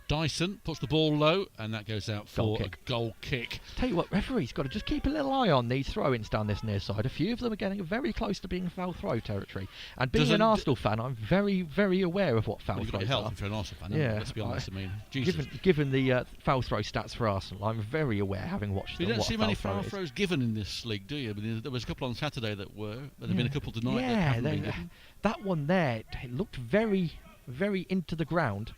Dyson puts the ball low, and that goes out for a goal kick. Tell you what, referee's got to just keep a little eye on these throw-ins down this near side. A few of them are getting very close to being foul throw territory. And being an Arsenal fan, I'm very, very aware of what foul throws are. If you're an Arsenal fan, yeah, let's be honest. I mean, Jesus. Given the foul throw stats for Arsenal, I'm very aware, having watched them. You don't see many foul throws given in this league, do you? I mean, there was a couple on Saturday that were. There have been a couple tonight that haven't been given. That one there, it looked very, very into the ground.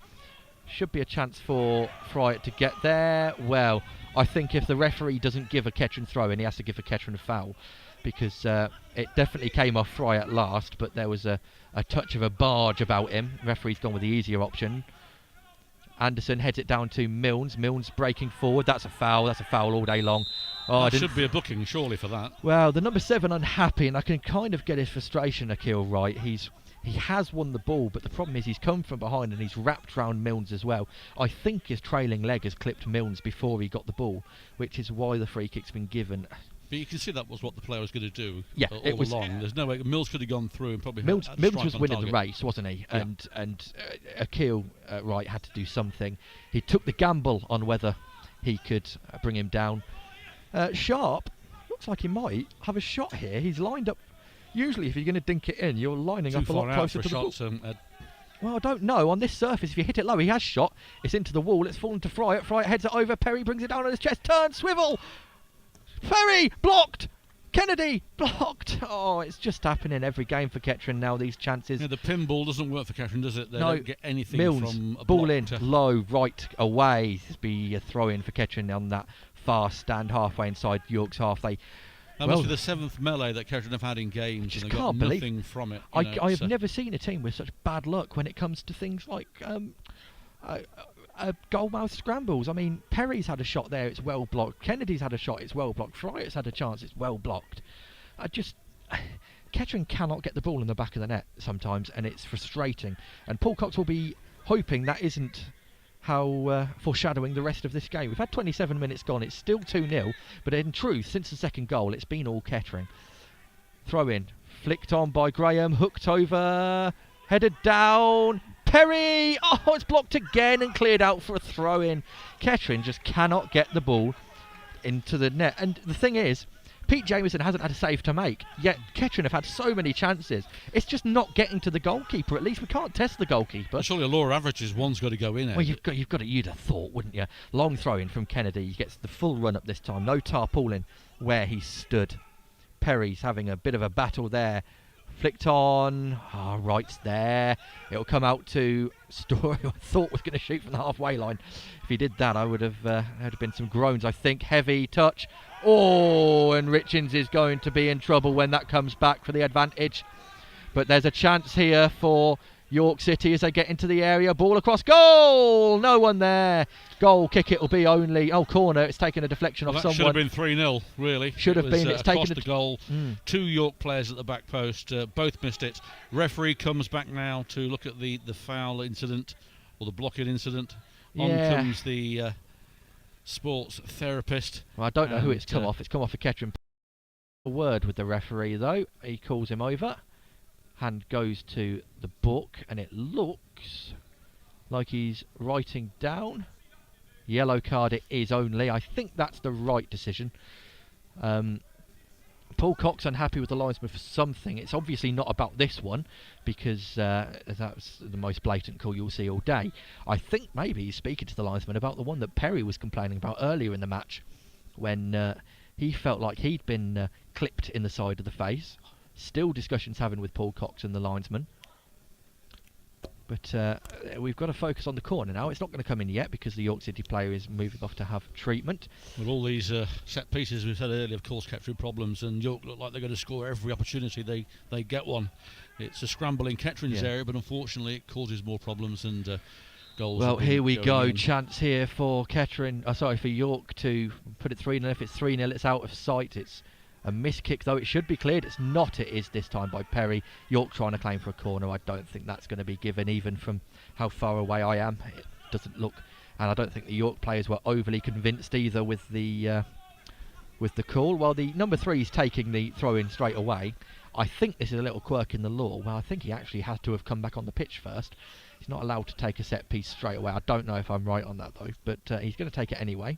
Should be a chance for Fryatt to get there. Well, I think if the referee doesn't give a Kettering throw-in, he has to give a Kettering foul, because it definitely came off Fryatt last, but there was a touch of a barge about him. Referee's gone with the easier option. Anderson heads it down to Milnes. Milnes breaking forward. That's a foul. That's a foul all day long. Oh, that should be a booking, surely, for that. Well, the number 7 unhappy, and I can kind of get his frustration, Akil Wright. He has won the ball, but the problem is he's come from behind and he's wrapped round Milnes as well. I think his trailing leg has clipped Milnes before he got the ball, which is why the free kick's been given. But you can see that was what the player was going to do. Yeah, all along. There's no way Mills could have gone through and probably. Milnes was winning target. the race, wasn't he? Yeah. And Akil Wright had to do something. He took the gamble on whether he could bring him down. Sharp looks like he might have a shot here. He's lined up. Usually, if you're going to dink it in, you're lining up a lot closer to the ball. Well, I don't know. On this surface, if you hit it low, he has shot. It's into the wall. It's fallen to Fryatt. Fryatt heads it over. Perry brings it down on his chest. Turn, swivel. Perry blocked. Kennedy blocked. Oh, it's just happening every game for Kettering now. These chances. Yeah, the pinball doesn't work for Kettering, does it? They no, don't get anything Milnes, from a ball in, low, right away. This be a throw-in for Kettering on that far stand halfway inside York's half. That must be the 7th melee that Kettering have had in games, and they got nothing from it. I have never seen a team with such bad luck when it comes to things like goal-mouth scrambles. I mean, Perry's had a shot there, it's well blocked. Kennedy's had a shot, it's well blocked. Fryatt's had a chance, it's well blocked. Kettering cannot get the ball in the back of the net sometimes, and it's frustrating. And Paul Cox will be hoping that isn't how foreshadowing the rest of this game. We've had 27 minutes gone, it's still 2-0, but in truth, since the second goal, it's been all Kettering. Throw in, flicked on by Graham, hooked over, headed down, Perry! Oh, it's blocked again and cleared out for a throw in. Kettering just cannot get the ball into the net. And the thing is, Pete Jameson hasn't had a save to make, yet Kettering have had so many chances. It's just not getting to the goalkeeper. At least we can't test the goalkeeper. Well, surely a law of averages, one's got to go in. Well, you'd have thought, wouldn't you? Long throw in from Kennedy. He gets the full run up this time. No tarpaulin where he stood. Perry's having a bit of a battle there. Flicked on. Wright's there. It'll come out to Story, who I thought was going to shoot from the halfway line. If he did that, I would have there'd have been some groans, I think. Heavy touch. Oh, and Richins is going to be in trouble when that comes back for the advantage. But there's a chance here for York City as they get into the area. Ball across. Goal! No one there. Goal kick it'll be only. Oh, corner. It's taken a deflection off someone. Should have been 3-0, really. Should have been. It's taken the goal. 2 York players at the back post. Both missed it. Referee comes back now to look at the foul incident, or the blocking incident. On comes the sports therapist. Well, I don't know who it's come off. It's come off a Kettering. A word with the referee, though. He calls him over. Hand goes to the book, and it looks like he's writing down. Yellow card it is only. I think that's the right decision. Paul Cox unhappy with the linesman for something. It's obviously not about this one, because that's the most blatant call you'll see all day. I think maybe he's speaking to the linesman about the one that Perry was complaining about earlier in the match, when he felt like he'd been clipped in the side of the face. Still discussions having with Paul Cox and the linesman. But we've got to focus on the corner now. It's not going to come in yet because the York City player is moving off to have treatment. With all these set pieces we've said earlier, of course, Kettering problems, and York look like they're going to score every opportunity they get one. It's a scramble in Kettering's area, but unfortunately it causes more problems and goals. Well, here we go. In. Chance here for Kettering. For York to put it 3-0. If it's 3-0, it's out of sight. It's a missed kick, though. It should be cleared. It's not. It is this time by Perry. York trying to claim for a corner. I don't think that's going to be given, even from how far away I am. It doesn't look, and I don't think the York players were overly convinced either with the call. While the number 3 is taking the throw in straight away. I think this is a little quirk in the law. Well, I think he actually had to have come back on the pitch first. He's not allowed to take a set piece straight away. I don't know if I'm right on that though, but he's going to take it anyway.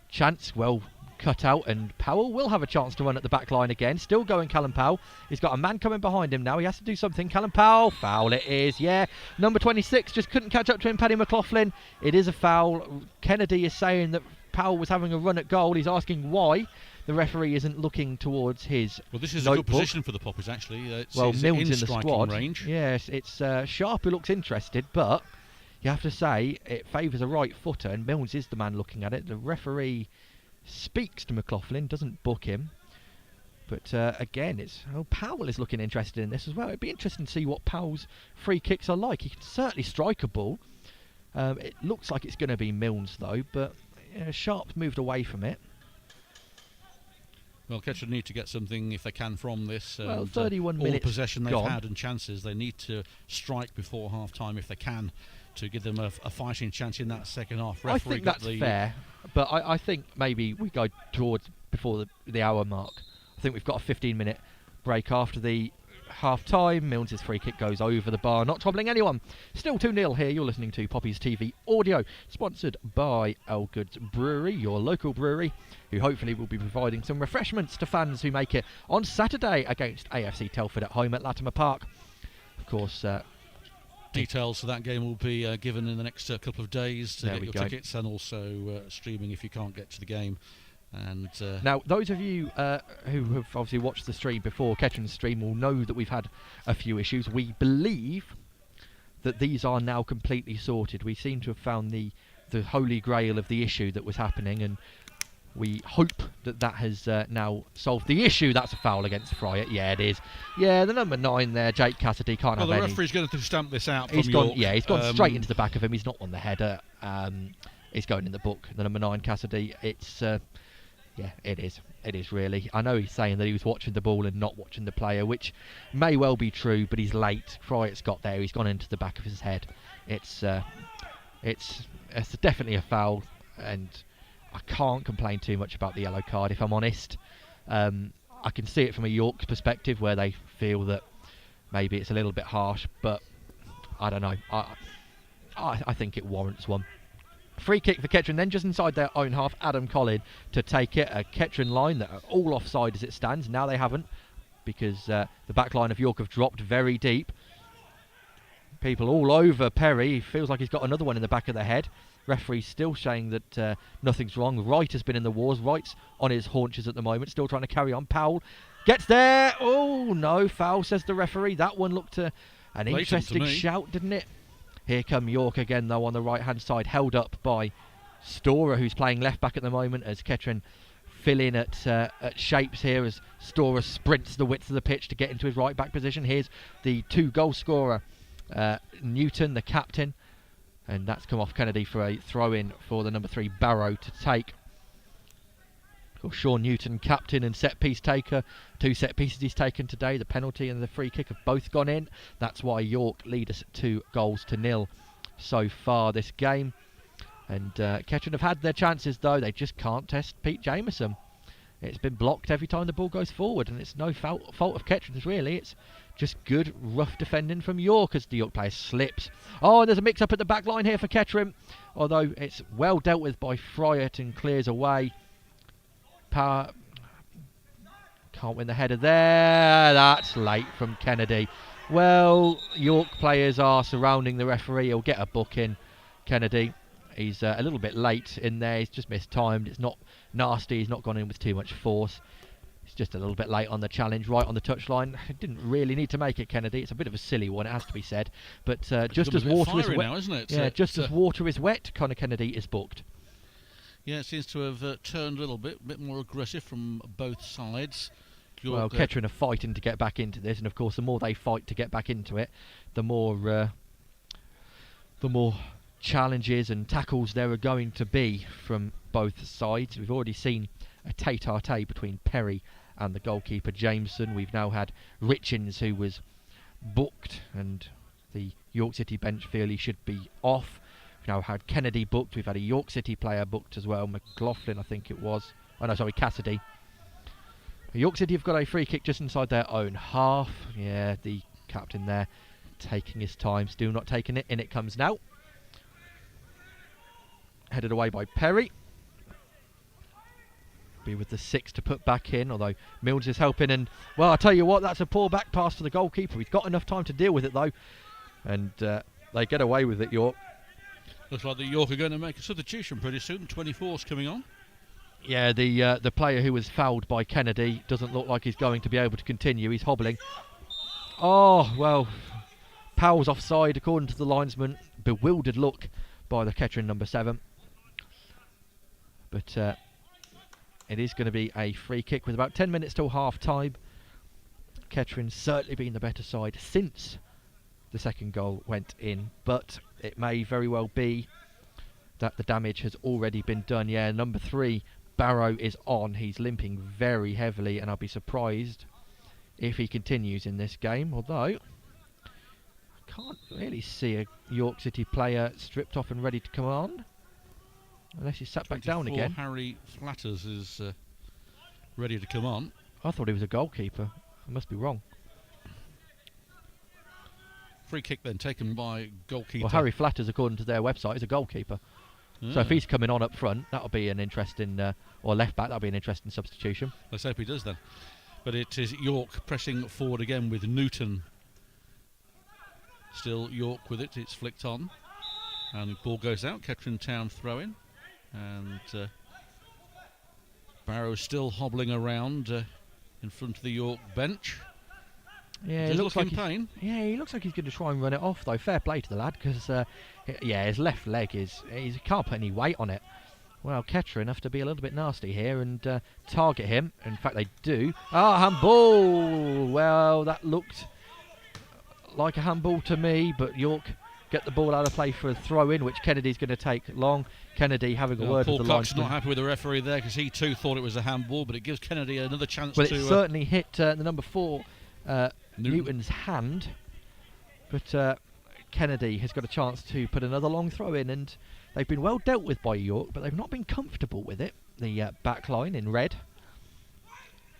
Chance, well cut out, and Powell will have a chance to run at the back line again. Still going, Callum Powell. He's got a man coming behind him now. He has to do something. Callum Powell, foul it is, yeah. Number 26 just couldn't catch up to him, Paddy McLaughlin. It is a foul. Kennedy is saying that Powell was having a run at goal. He's asking why the referee isn't looking towards his Well, this is notebook. a good position for the Poppies, actually. Well, Milne's in the striking squad. range. Yes, it's Sharp who looks interested, but you have to say it favours a right footer, and Milnes is the man looking at it. The referee speaks to McLaughlin, doesn't book him. But again, Powell is looking interested in this as well. It'd be interesting to see what Powell's free kicks are like. He can certainly strike a ball. It looks like it's going to be Milnes though, but Sharp's moved away from it. Well, Kettering need to get something if they can from this. Well, 31 all minutes the possession they've gone. had and chances, they need to strike before half-time if they can, to give them a fighting chance in that second half. I think that's fair, but I think maybe we go towards before the hour mark. I think we've got a 15-minute break after the half-time. Milnes' free kick goes over the bar, not troubling anyone. Still 2-0 here. You're listening to Poppies TV Audio, sponsored by Elgood's Brewery, your local brewery, who hopefully will be providing some refreshments to fans who make it on Saturday against AFC Telford at home at Latimer Park. Of course, details of that game will be given in the next couple of days to get your tickets, and also streaming if you can't get to the game. And now, those of you who have obviously watched the stream before, Kettering's stream, will know that we've had a few issues. We believe that these are now completely sorted. We seem to have found the holy grail of the issue that was happening, and we hope that has now solved the issue. That's a foul against Fryer. Yeah, it is. Yeah, the number 9 there, Jake Cassidy, can't have any. The referee's going to stamp this out He's from gone. York. Yeah, he's gone straight into the back of him. He's not on the header. He's going in the book. The number 9, Cassidy. It's yeah, it is. It is really. I know he's saying that he was watching the ball and not watching the player, which may well be true, but he's late. Fryatt's got there. He's gone into the back of his head. It's definitely a foul, and I can't complain too much about the yellow card, if I'm honest. I can see it from a York perspective, where they feel that maybe it's a little bit harsh, but I don't know. I think it warrants one. Free kick for Kettering, then just inside their own half, Adam Collin to take it. A Kettering line that are all offside as it stands. Now they haven't, because the back line of York have dropped very deep. People all over Perry. He feels like he's got another one in the back of the head. Referee still saying that nothing's wrong. Wright has been in the wars. Wright's on his haunches at the moment, still trying to carry on. Powell gets there. Oh, no, foul, says the referee. That one looked an interesting shout, didn't it? Here come York again, though, on the right-hand side, held up by Storer, who's playing left-back at the moment, as Kettering fill in at shapes here as Storer sprints the width of the pitch to get into his right-back position. Here's the 2-goal scorer, Newton, the captain, and that's come off Kennedy for a throw-in for the number 3, Barrow, to take. Of course, Sean Newton, captain and set-piece taker. 2 set pieces he's taken today. The penalty and the free kick have both gone in. That's why York lead us 2-0 so far this game. And Kettering have had their chances, though. They just can't test Pete Jameson. It's been blocked every time the ball goes forward, and it's no fault of Kettering's, really. It's just good, rough defending from York as the York player slips. Oh, and there's a mix-up at the back line here for Kettering, although it's well dealt with by Fryatt and clears away. Power can't win the header there. That's late from Kennedy. Well, York players are surrounding the referee. He'll get a booking. Kennedy, he's a little bit late in there. He's just mistimed. It's not nasty. He's not gone in with too much force. He's just a little bit late on the challenge, right on the touchline. Didn't really need to make it, Kennedy. It's a bit of a silly one, it has to be said. But just as water is wet, now, isn't it? yeah, just as water is wet, Conor Kennedy is booked. Yeah, it seems to have turned a little bit more aggressive from both sides. Well, Kettering are fighting to get back into this, and of course, the more they fight to get back into it, the more challenges and tackles there are going to be from both sides. We've already seen a tete-a-tete between Perry and the goalkeeper Jameson. We've now had Richins, who was booked, and the York City bench feel he should be off. We've now had Kennedy booked. We've had a York City player booked as well, McLaughlin I think it was. Oh no, sorry, Cassidy. York City have got a free kick just inside their own half. Yeah, the captain there taking his time, still not taking it. In it comes now. Headed away by Perry. Be with the 6 to put back in, although Mills is helping. And, well, I'll tell you what, that's a poor back pass for the goalkeeper. He's got enough time to deal with it, though. And they get away with it, York. Looks like the York are going to make a substitution pretty soon. 24's coming on. Yeah, the player who was fouled by Kennedy doesn't look like he's going to be able to continue. He's hobbling. Oh, well, Powell's offside, according to the linesman. Bewildered look by the Kettering number 7. But it is going to be a free kick with about 10 minutes till half-time. Kettering certainly been the better side since the second goal went in, but it may very well be that the damage has already been done. Yeah, number 3, Barrow, is on. He's limping very heavily, and I'll be surprised if he continues in this game, although I can't really see a York City player stripped off and ready to come on. Unless he's sat back down again. Harry Flatters is ready to come on. I thought he was a goalkeeper. I must be wrong. Free kick then taken by goalkeeper. Well, Harry Flatters, according to their website, is a goalkeeper. So if he's coming on up front, that'll be an interesting, or left back, that'll be an interesting substitution. Let's hope he does then. But it is York pressing forward again with Newton. Still York with it. It's flicked on. And the ball goes out. Kettering Town throw-in. And Barrow still hobbling around in front of the York bench. Yeah, he looks like in pain. Yeah, he looks like he's going to try and run it off, though. Fair play to the lad, because yeah, his left leg he can't put any weight on it. Well, Kettering have to be a little bit nasty here and target him. In fact, they do. Ah, handball! Well, that looked like a handball to me, but York get the ball out of play for a throw-in, which Kennedy's going to take long. Kennedy having a word with the linesman. Paul Cox's not happy with the referee there because he too thought it was a handball, but it gives Kennedy another chance to... Well, it certainly hit the number 4, Newton's hand, but Kennedy has got a chance to put another long throw in, and they've been well dealt with by York, but they've not been comfortable with it. The back line in red.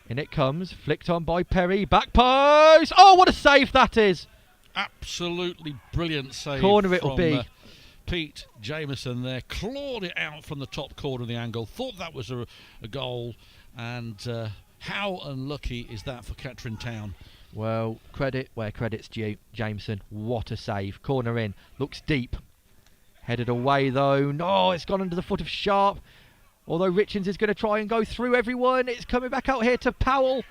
In it comes, flicked on by Perry, back post! Oh, what a save that is! Absolutely brilliant save. Corner it'll be. Pete Jameson there, clawed it out from the top corner of the angle, thought that was a goal, and how unlucky is that for Kettering Town? Well, credit where credit's due. Jameson, what a save. Corner in, looks deep. Headed away though. No, it's gone under the foot of Sharp. Although Richards is going to try and go through everyone. It's coming back out here to Powell.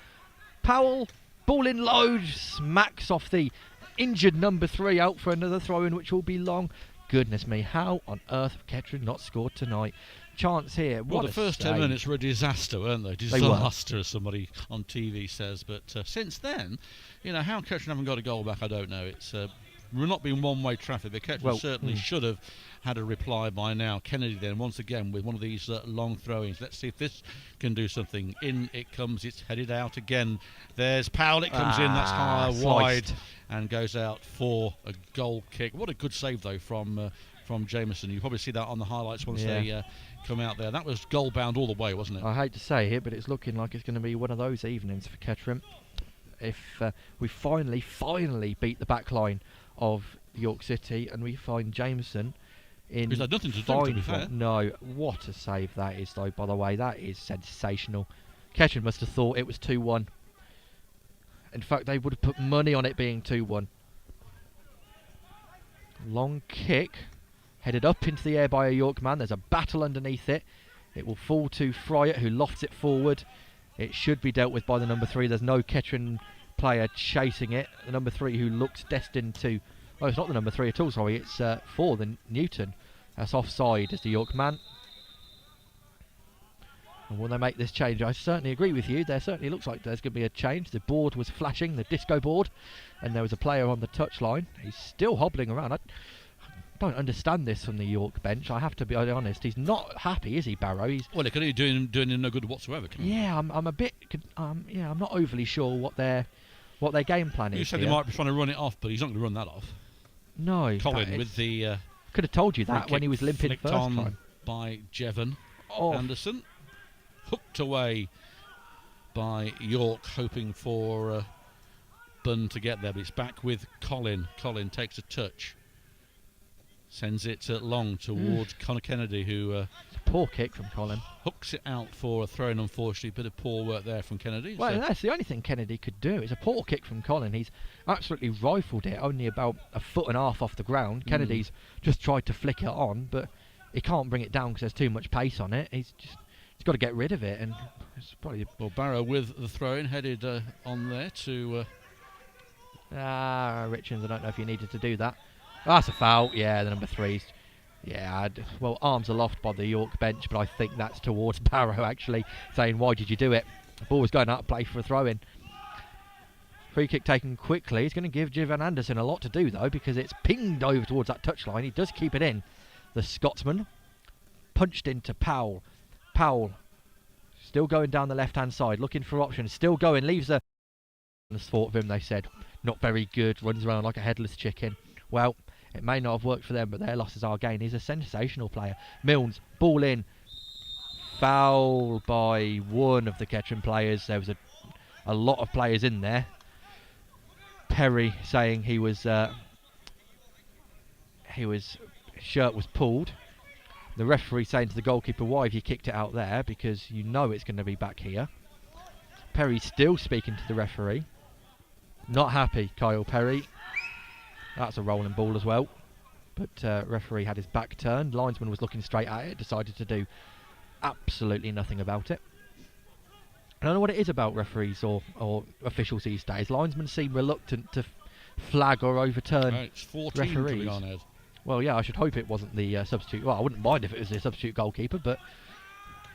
Powell, ball in low, smacks off the injured number 3 out for another throw-in, which will be long. Goodness me, how on earth have Kettering not scored tonight? Chance here. Well, the first 10 minutes were a disaster, weren't they? Disaster, as somebody on TV says. But since then, you know, how Kettering haven't got a goal back, I don't know. It's we're not being one-way traffic. The Kettering certainly should have had a reply by now. Kennedy then, once again, with one of these long throw-ins. Let's see if this can do something. In it comes. It's headed out again. There's Powell. It comes in. That's high, wide, and goes out for a goal kick. What a good save, though, from Jameson. You probably see that on the highlights once they come out there. That was goal-bound all the way, wasn't it? I hate to say it, but it's looking like it's going to be one of those evenings for Kettering. If we finally beat the back line of York City and we find Jameson in He's had nothing to do, to be fair. No, what a save that is, though, by the way. That is sensational. Kettering must have thought it was 2-1. In fact, they would have put money on it being 2-1. Long kick. Headed up into the air by a York man. There's a battle underneath it. It will fall to Fryatt, who lofts it forward. It should be dealt with by the number 3. There's no Kettering player chasing it. The number 3 who looks destined to... Oh, it's not the number 3 at all, sorry. It's 4, the Newton. That's offside as the York man. And will they make this change? I certainly agree with you. There certainly looks like there's going to be a change. The board was flashing, the disco board, and there was a player on the touchline. He's still hobbling around. I don't understand this from the York bench. I have to be honest. He's not happy, is he, Barrow? Well, they could be doing him no good whatsoever. Yeah, I'm a bit. I'm not overly sure what their game plan is. You said here. they might be trying to run it off, but he's not going to run that off. No, Colin with the. Could have told you that when he was limping first time. By Jevon Oh. Anderson. Hooked away by York, hoping for Bunn to get there, but it's back with Colin. Colin takes a touch, sends it long towards Connor Kennedy, who It's a poor kick from Colin. hooks it out for a throw-in. Unfortunately, bit of poor work there from Kennedy. Well, So that's the only thing Kennedy could do. It's a poor kick from Colin. He's absolutely rifled it, only about a foot and a half off the ground. Kennedy's just tried to flick it on, but he can't bring it down because there's too much pace on it. He's got to get rid of it, and it's probably. well, Barrow with the throw-in headed on there to. Richards, I don't know if you needed to do that. That's a foul. Yeah, the number 3's. Yeah, well, arms aloft by the York bench, but I think that's towards Barrow actually, saying, why did you do it? The ball was going out of play for a throw-in. Free kick taken quickly. He's going to give Jevon Anderson a lot to do, though, because it's pinged over towards that touchline. He does keep it in. The Scotsman punched into Powell. Powell still going down the left-hand side, looking for options. Still going, leaves the thought of him, they said. Not very good, runs around like a headless chicken. Well, it may not have worked for them, but their loss is our gain. He's a sensational player. Milnes, ball in. Foul by one of the Kettering players. There was a lot of players in there. Perry saying his shirt was pulled. The referee saying to the goalkeeper, why have you kicked it out there? Because you know it's going to be back here. Perry still speaking to the referee. Not happy, Kyle Perry. That's a rolling ball as well. But referee had his back turned. Linesman was looking straight at it. Decided to do absolutely nothing about it. I don't know what it is about referees or officials these days. Linesmen seem reluctant to flag or overturn it's 14 referees. coming on, Ed. Well, yeah, I should hope it wasn't the substitute. Well, I wouldn't mind if it was the substitute goalkeeper, but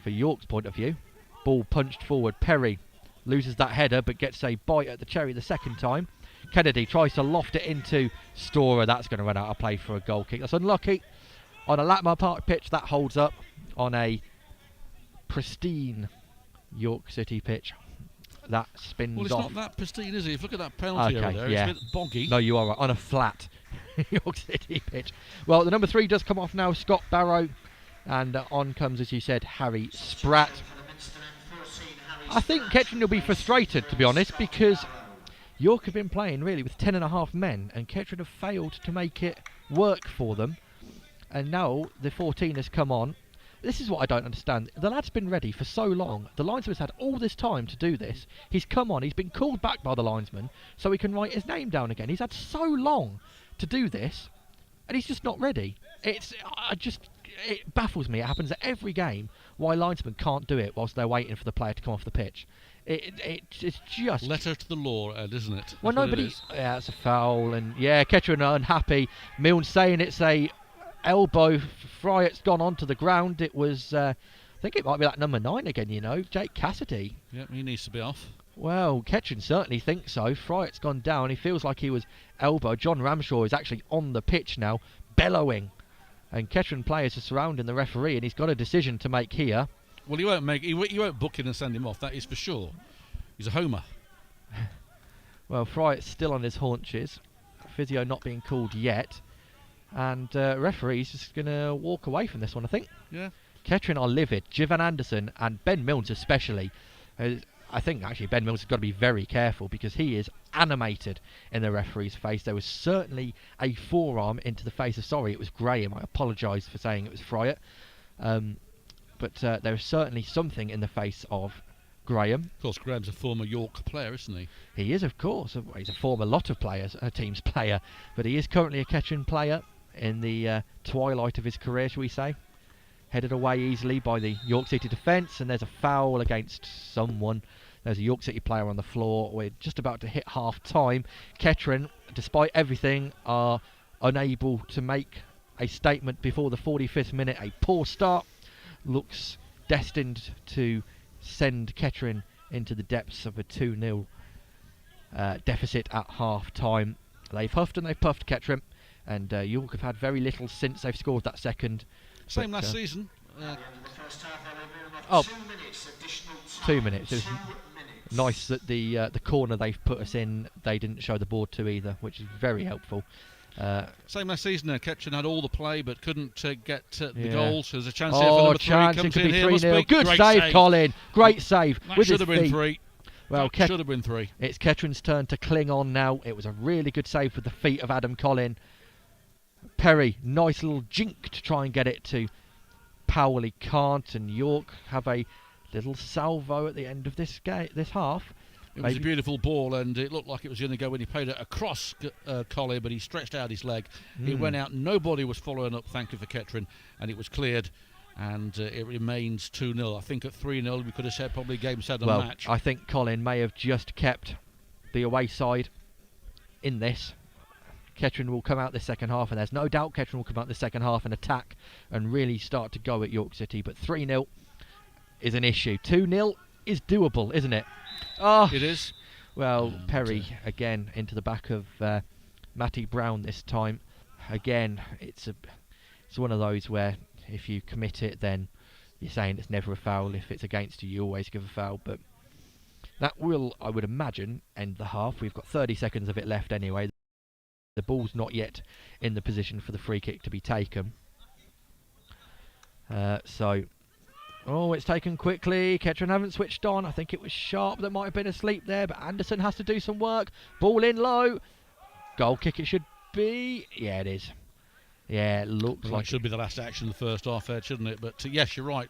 for York's point of view, ball punched forward. Perry loses that header, but gets a bite at the cherry the second time. Kennedy tries to loft it into Storer. That's going to run out of play for a goal kick. That's unlucky. On a Lackmar Park pitch, that holds up. On a pristine York City pitch, that spins Well, it's off. not that pristine, is it? If you look at that penalty over there, yeah. it's a bit boggy. No, you are right. On a flat York City pitch. Well, the number 3 does come off now, Scott Barrow. And on comes, as you said, Harry Spratt. I think Kettering will be frustrated, to be honest, because York have been playing really with 10.5 men, and Kettering have failed to make it work for them. And now the 14 has come on. This is what I don't understand. The lad's been ready for so long. The linesman's had all this time to do this. He's come on. He's been called back by the linesman so he can write his name down again. He's had so long to do this, and he's just not ready. It baffles me. It happens at every game why linesmen can't do it whilst they're waiting for the player to come off the pitch. It's just Letter to the law, Ed, isn't it? well, That's what it nobody. is. Yeah, it's a foul, and yeah, Kettering are unhappy. Milne saying it's a elbow. Fryatt's gone onto the ground. It was, I think it might be that number 9 again. You know, Jake Cassidy. Yep, he needs to be off. Well, Kettering certainly thinks so. Fryatt's gone down. He feels like he was elbowed. John Ramshaw is actually on the pitch now, bellowing, and Kettering players are surrounding the referee, and he's got a decision to make here. Well, he won't book him and send him off. That is for sure. He's a homer. Well, Fryatt's still on his haunches. Physio not being called yet. And referee's just going to walk away from this one, I think. Yeah. Kettering are livid. Jevon Anderson and Ben Milnes especially. I think actually Ben Milnes has got to be very careful because he is animated in the referee's face. There was certainly a forearm into the face of, sorry, it was Graham. I apologise for saying it was Fryatt. But there is certainly something in the face of Graham. Of course, Graham's a former York player, isn't he? He is, of course. He's a former lot of players, a team's player. But he is currently a Kettering player in the twilight of his career, shall we say. headed away easily by the York City defence, and there's a foul against someone. There's a York City player on the floor. We're just about to hit half-time. Kettering, despite everything, are unable to make a statement before the 45th minute. A poor start looks destined to send Kettering into the depths of a 2-0 deficit at half-time. They've huffed and they've puffed, Kettering, and York have had very little since they've scored that second. Same last season. Oh, 2 minutes. It was nice that the corner they've put us in, they didn't show the board to either, which is very helpful. Same last season. Kettering had all the play but couldn't get the Yeah. goals. There's a chance here for number 3. Chance, Comes it could in be here. 3-0. Good save, Colin. Great save. That with should his have been feet. 3. Well, Should have been 3. It's Kettering's turn to cling on now. It was a really good save with the feet of Adam Collin. Perry, nice little jink to try and get it to Powell. He can't, and York have a little salvo at the end of this half. It was a beautiful ball, and it looked like it was going to go when he played it across Colin, but he stretched out his leg. It went out. Nobody was following up, thank you for Kettering, and it was cleared. And it remains 2-0. I think at 3-0 we could have said probably game set and match. I think Colin may have just kept the away side in this. Kettering will come out the second half, and there's no doubt Kettering will come out the second half and attack and really start to go at York City. But 3-0 is an issue. 2-0 is doable, isn't it? Oh, it is. Well, Perry again into the back of Matty Brown this time. Again, it's one of those where if you commit it, then you're saying it's never a foul. If it's against you, you always give a foul. But that will, I would imagine, end the half. We've got 30 seconds of it left anyway. The ball's not yet in the position for the free kick to be taken. It's taken quickly. Kettering haven't switched on. I think it was Sharp that might have been asleep there, but Anderson has to do some work. Ball in low. Goal kick it should be. Yeah, it is. Yeah, it looks like it should be the last action of the first half, Ed, shouldn't it? But yes, you're right.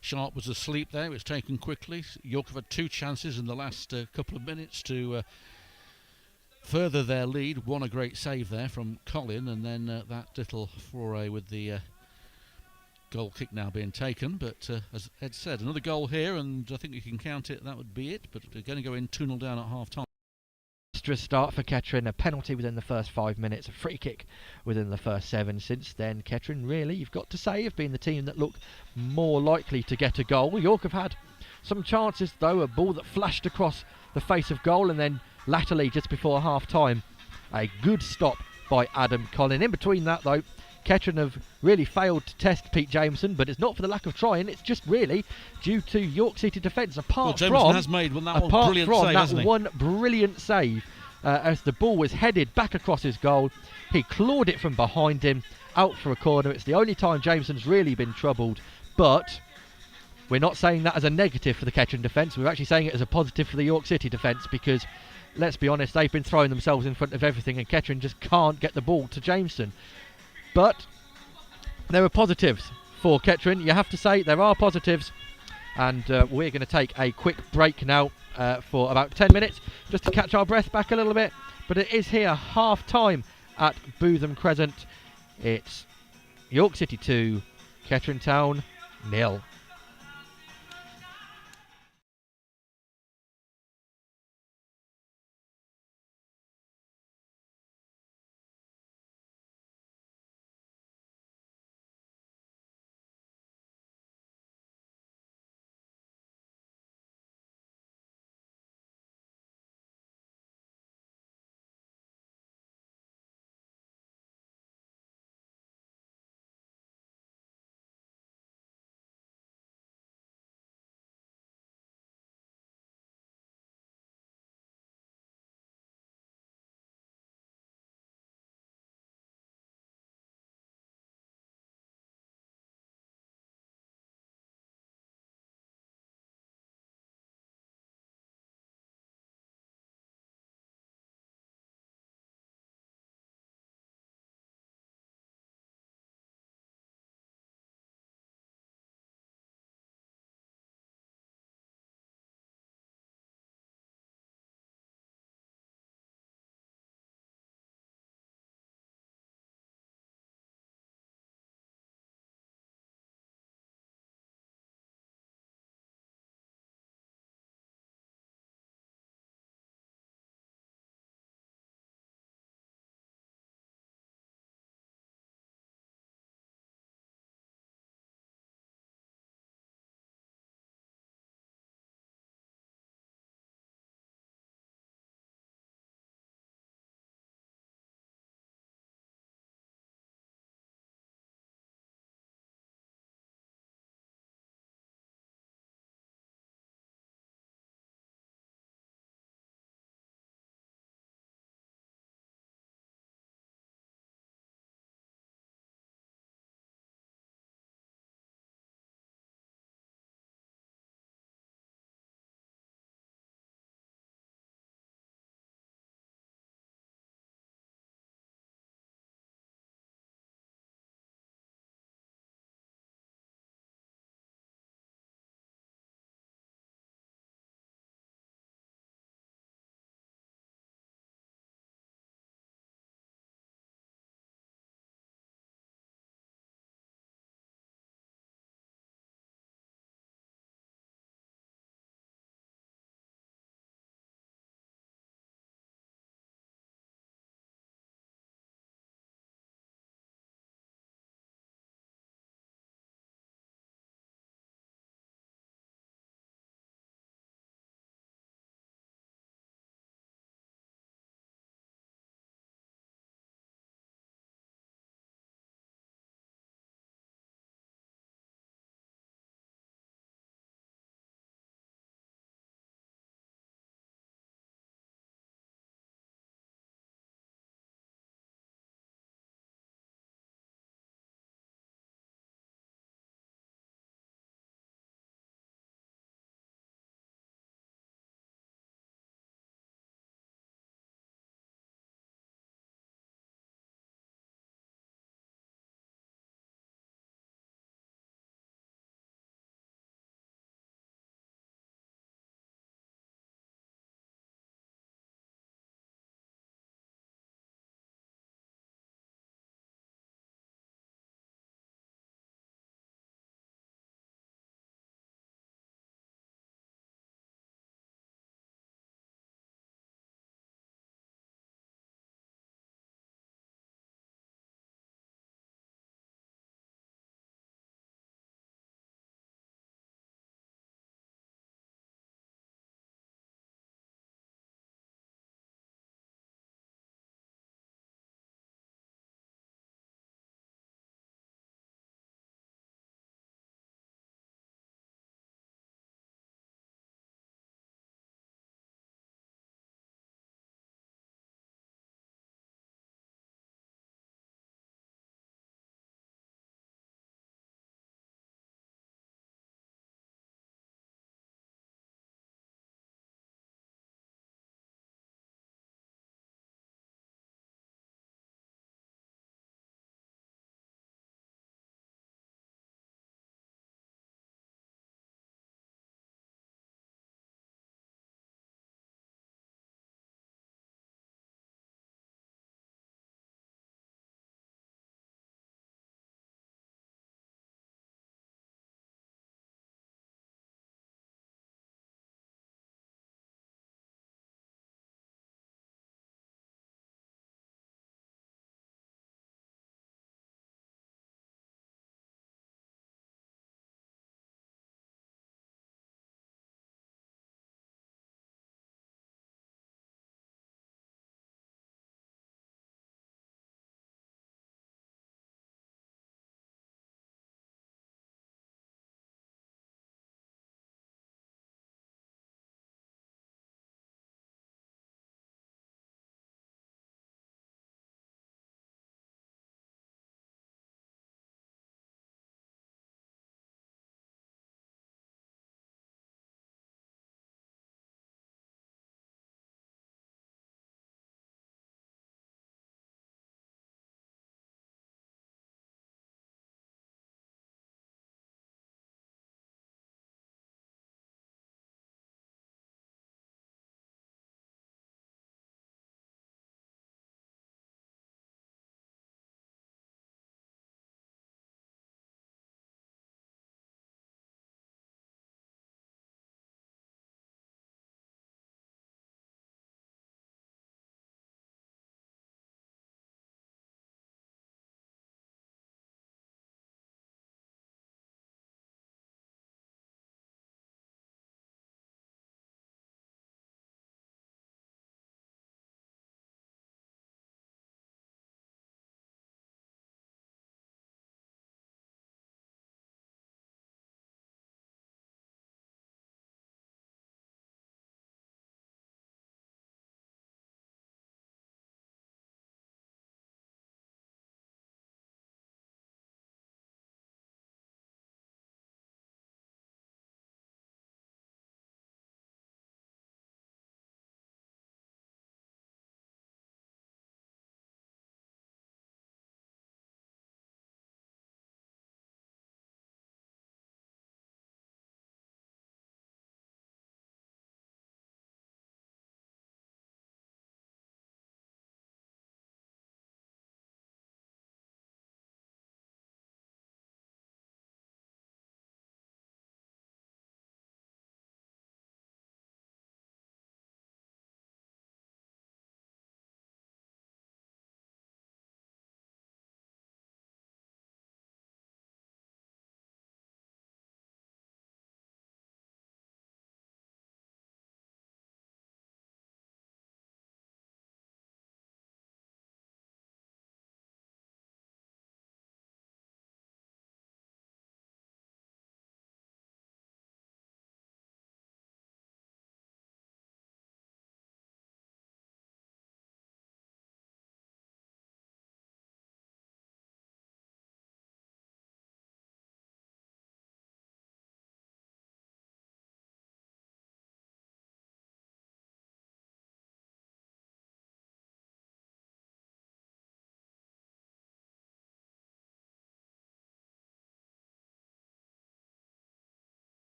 Sharp was asleep there. It was taken quickly. York have had 2 chances in the last couple of minutes to further their lead. One a great save there from Colin, and then that little foray with the goal kick now being taken. But as Ed said, another goal here, and I think you can count it. That would be it. But they're going to go in 2-0 down at half-time. Start for Kettering, a penalty within the first 5 minutes, a free kick within the first 7. Since then, Kettering really, you've got to say, have been the team that look more likely to get a goal. York have had some chances though, a ball that flashed across the face of goal, and then latterly just before half time a good stop by Adam Collin. In between that though, Kettering have really failed to test Pete Jameson, but it's not for the lack of trying, it's just really due to York City defence. Jameson has made one brilliant save as the ball was headed back across his goal. He clawed it from behind him out for a corner. It's the only time Jameson's really been troubled, but we're not saying that as a negative for the Kettering defence. We're actually saying it as a positive for the York City defence, because let's be honest, they've been throwing themselves in front of everything, and Kettering just can't get the ball to Jameson. But there are positives for Kettering. You have to say there are positives, and we're going to take a quick break now for about 10 minutes just to catch our breath back a little bit. But it is here half time at Bootham Crescent. It's York City 2, Kettering Town 0.